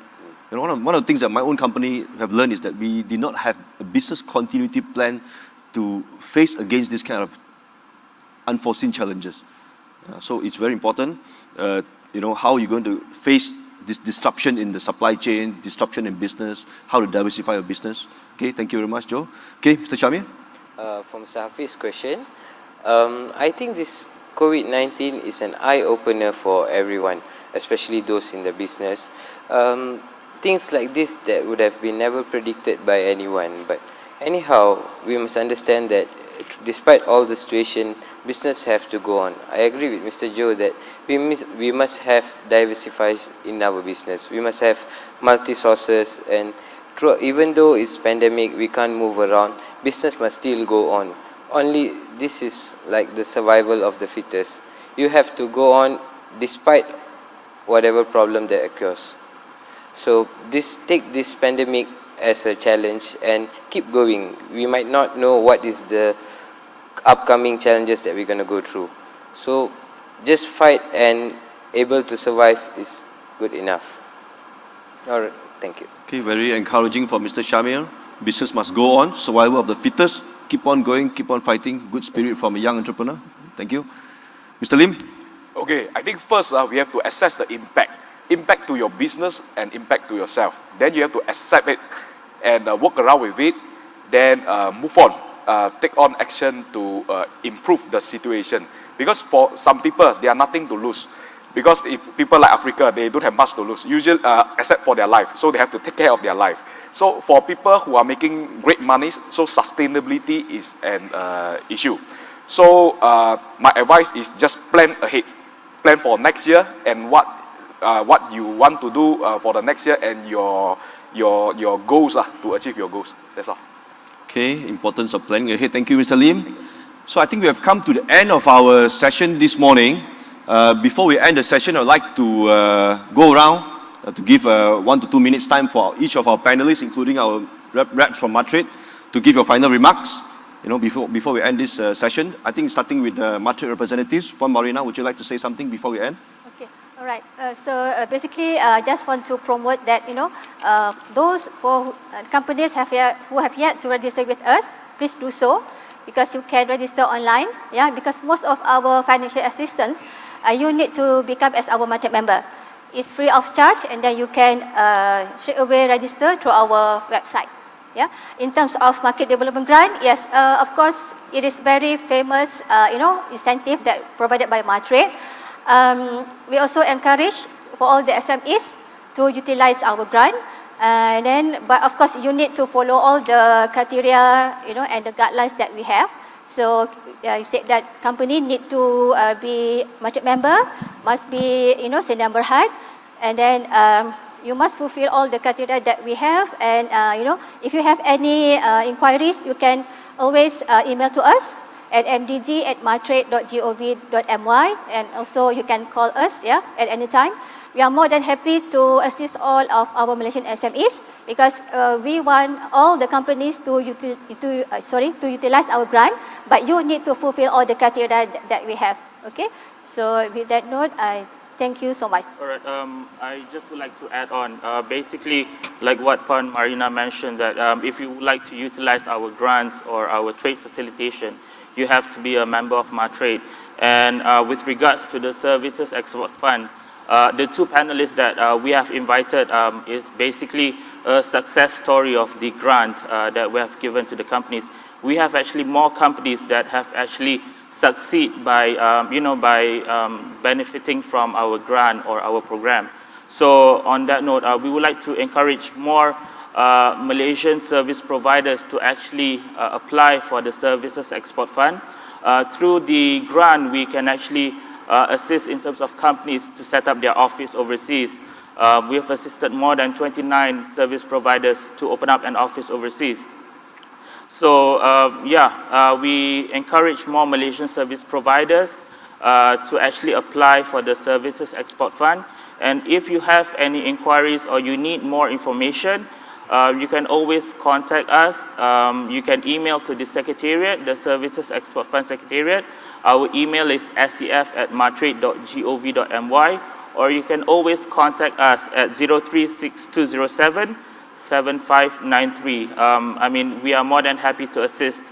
And one of the things that my own company have learned is that we did not have a business continuity plan to face against this kind of unforeseen challenges. So it's very important, how you're going to face this disruption in the supply chain, disruption in business, how to diversify your business. Okay, thank you very much, Joe. Okay, Mr. Shamir? From Safiz's question, I think this COVID-19 is an eye-opener for everyone, especially those in the business. Things like this that would have been never predicted by anyone. But anyhow, we must understand that despite all the situation, business have to go on. I agree with Mr. Joe that we must have diversified in our business. We must have multi-sources, and even though it's pandemic, we can't move around, business must still go on. Only this is like the survival of the fittest. You have to go on despite whatever problem that occurs. So take this pandemic as a challenge and keep going. We might not know what is the upcoming challenges that we're going to go through. So just fight and able to survive is good enough. All right, thank you. Okay, very encouraging for Mr. Shamil. Business must go on, survival of the fittest, keep on going, keep on fighting. Good spirit from a young entrepreneur. Thank you. Mr. Lim? Okay, I think first we have to assess the impact to your business and impact to yourself. Then you have to accept it and work around with it. Then move on, take on action to improve the situation. Because for some people, they are nothing to lose. Because if people like Africa, they don't have much to lose, usually except for their life. So they have to take care of their life. So for people who are making great money, so sustainability is an issue. So my advice is just plan ahead. Plan for next year and what you want to do for the next year and your goals to achieve your goals. That's all. Okay, importance of planning ahead. Thank you, Mr. Lim. So I think we have come to the end of our session this morning. Before we end the session, I'd like to go around to give 1 to 2 minutes time for each of our panelists, including our reps from MATRADE, to give your final remarks. You know, before we end this session, I think starting with the MATRADE representatives. Puan Marina, would you like to say something before we end? Okay, all right. Basically, just want to promote that, those companies who have yet to register with us, please do so, because you can register online. Yeah, because most of our financial assistance, you need to become as our MATRADE member. It's free of charge, and then you can straight away register through our website. Yeah. In terms of market development grant, yes, of course, it is very famous, incentive that provided by MATRADE. We also encourage for all the SMEs to utilize our grant. But of course, you need to follow all the criteria, and the guidelines that we have. So you said that company need to be MATRADE member, must be, SIN number HUD, and then you must fulfill all the criteria that we have. And if you have any inquiries, you can always email to us at mdg@matrade.gov.my, and also you can call us at any time. We are more than happy to assist all of our Malaysian SMEs, because we want all the companies to utilize our grant, but you need to fulfill all the criteria that we have. Okay, so with that note, I thank you so much. All right, I just would like to add on, basically, like what Puan Marina mentioned, that if you would like to utilize our grants or our trade facilitation, you have to be a member of MATRADE. And with regards to the Services Export Fund, the two panelists that we have invited is basically a success story of the grant that we have given to the companies. We have actually more companies that have actually succeed by, benefiting from our grant or our program. So on that note, we would like to encourage more Malaysian service providers to actually apply for the Services Export Fund. Through the grant, we can actually assist in terms of companies to set up their office overseas. We have assisted more than 29 service providers to open up an office overseas. So we encourage more Malaysian service providers to actually apply for the Services Export Fund. And if you have any inquiries or you need more information, you can always contact us. You can email to the Secretariat, the Services Export Fund Secretariat. Our email is sef@matrade.gov.my, or you can always contact us at 036207-7593. We are more than happy to assist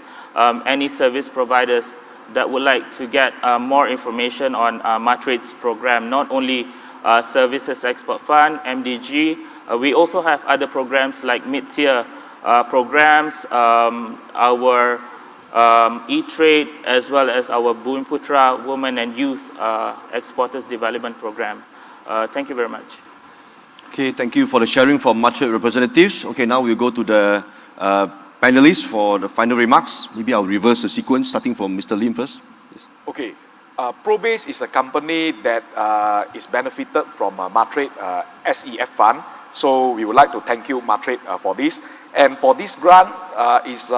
any service providers that would like to get more information on MATRADE's program, not only Services Export Fund, MDG. We also have other programs like mid-tier programs, our e-trade, as well as our Bumiputra Women and Youth Exporters Development Program. Thank you very much. Okay, thank you for the sharing from MATRADE representatives. Okay, now we'll go to the panelists for the final remarks. Maybe I'll reverse the sequence, starting from Mr. Lim first. Yes. Okay. Probase is a company that is benefited from MATRADE SEF Fund. So we would like to thank you, MATRADE, for this. And for this grant is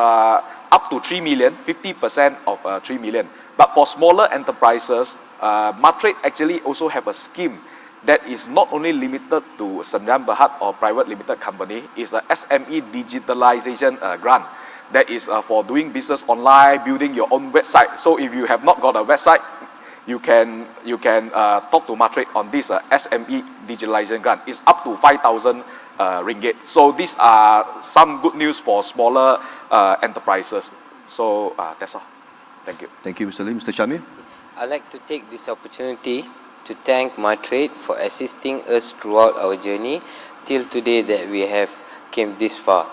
up to 3 million, 50% of 3 million. But for smaller enterprises, MATRADE actually also have a scheme that is not only limited to Sdn Bhd or private limited company. It's a SME digitalization grant that is for doing business online, building your own website. So if you have not got a website, you can talk to MATRADE on this SME digitalization grant. It's up to 5,000 ringgit. So these are some good news for smaller enterprises. So that's all. Thank you. Thank you, Mr. Lim. Mr. Shamir? I'd like to take this opportunity to thank MATRADE for assisting us throughout our journey till today that we have came this far.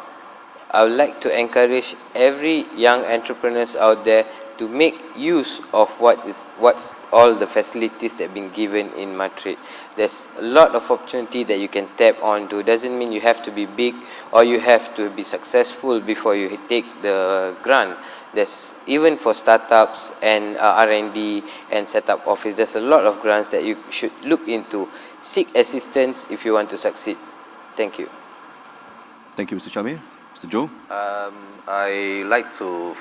I would like to encourage every young entrepreneurs out there to make use of what's all the facilities that have been given in MATRADE. There's a lot of opportunity that you can tap onto. Doesn't mean you have to be big or you have to be successful before you take the grant. There's even for startups and R&D and set up office, there's a lot of grants that you should look into. Seek assistance if you want to succeed. Thank you. Thank you, Mr. Shamir. Mr. Joe? I like to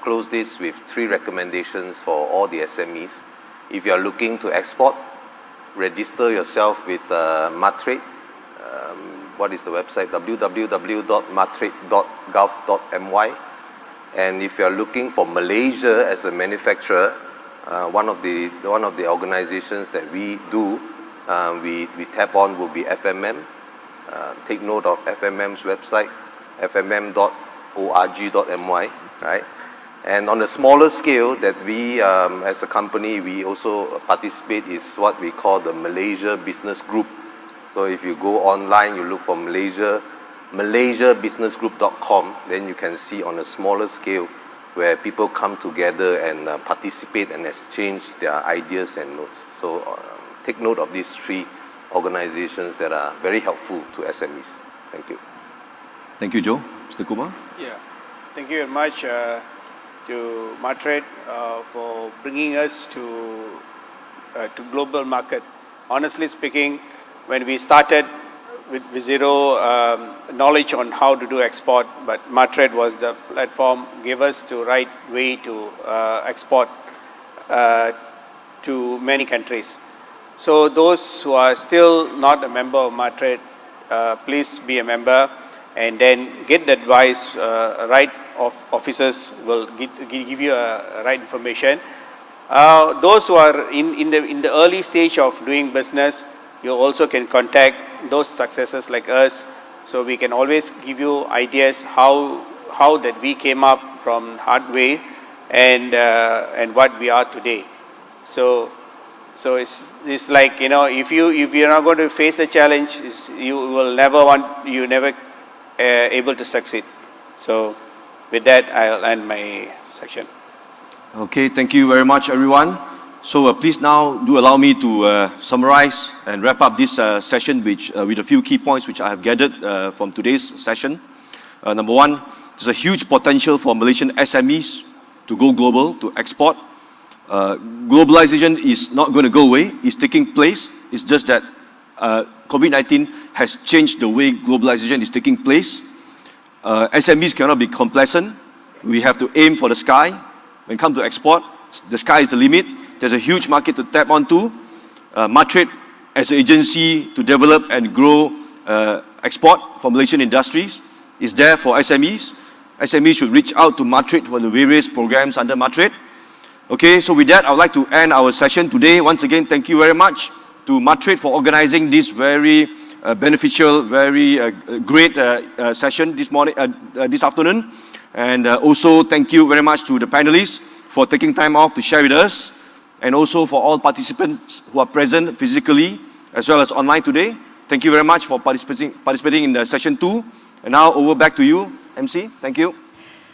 close this with 3 recommendations for all the SMEs. If you are looking to export, register yourself with MATRADE. What is the website? www.matrade.gov.my. And if you are looking for Malaysia as a manufacturer, one of the organizations that we do, we tap on will be FMM. Take note of FMM's website, fmm.org.my, right? And on a smaller scale that we, as a company, we also participate is what we call the Malaysia Business Group. So if you go online, you look for malaysiabusinessgroup.com, then you can see on a smaller scale where people come together and participate and exchange their ideas and notes. So take note of these 3 organizations that are very helpful to SMEs. Thank you. Thank you, Joe. Mr. Kumar? Yeah, thank you very much to MATRADE for bringing us to global market. Honestly speaking, when we started with zero knowledge on how to do export, but MATRADE was the platform, gave us the right way to export to many countries. So those who are still not a member of MATRADE, please be a member and then get the advice. Right officers will give you right information. Those who are in the early stage of doing business, you also can contact those successors like us, so we can always give you ideas how that we came up from hard way and what we are today. So it's like, you know, if you're not going to face a challenge, you never able to succeed. So with that, I'll end my section. Okay, thank you very much, everyone. So please now do allow me to summarize and wrap up this session with a few key points which I have gathered from today's session. Number 1, there's a huge potential for Malaysian SMEs to go global, to export. Globalization is not going to go away, it's taking place. It's just that COVID-19 has changed the way globalization is taking place. SMEs cannot be complacent. We have to aim for the sky. When it comes to export, the sky is the limit. There's a huge market to tap onto. MATRADE as an agency to develop and grow export for Malaysian industries is there for SMEs. SMEs should reach out to MATRADE for the various programs under MATRADE. Okay, so with that, I would like to end our session today. Once again, thank you very much to MATRADE for organizing this very beneficial, very great session this morning, this afternoon. And also thank you very much to the panelists for taking time off to share with us, and also for all participants who are present physically as well as online today. Thank you very much for participating in the session 2. And now over back to you, MC. Thank you.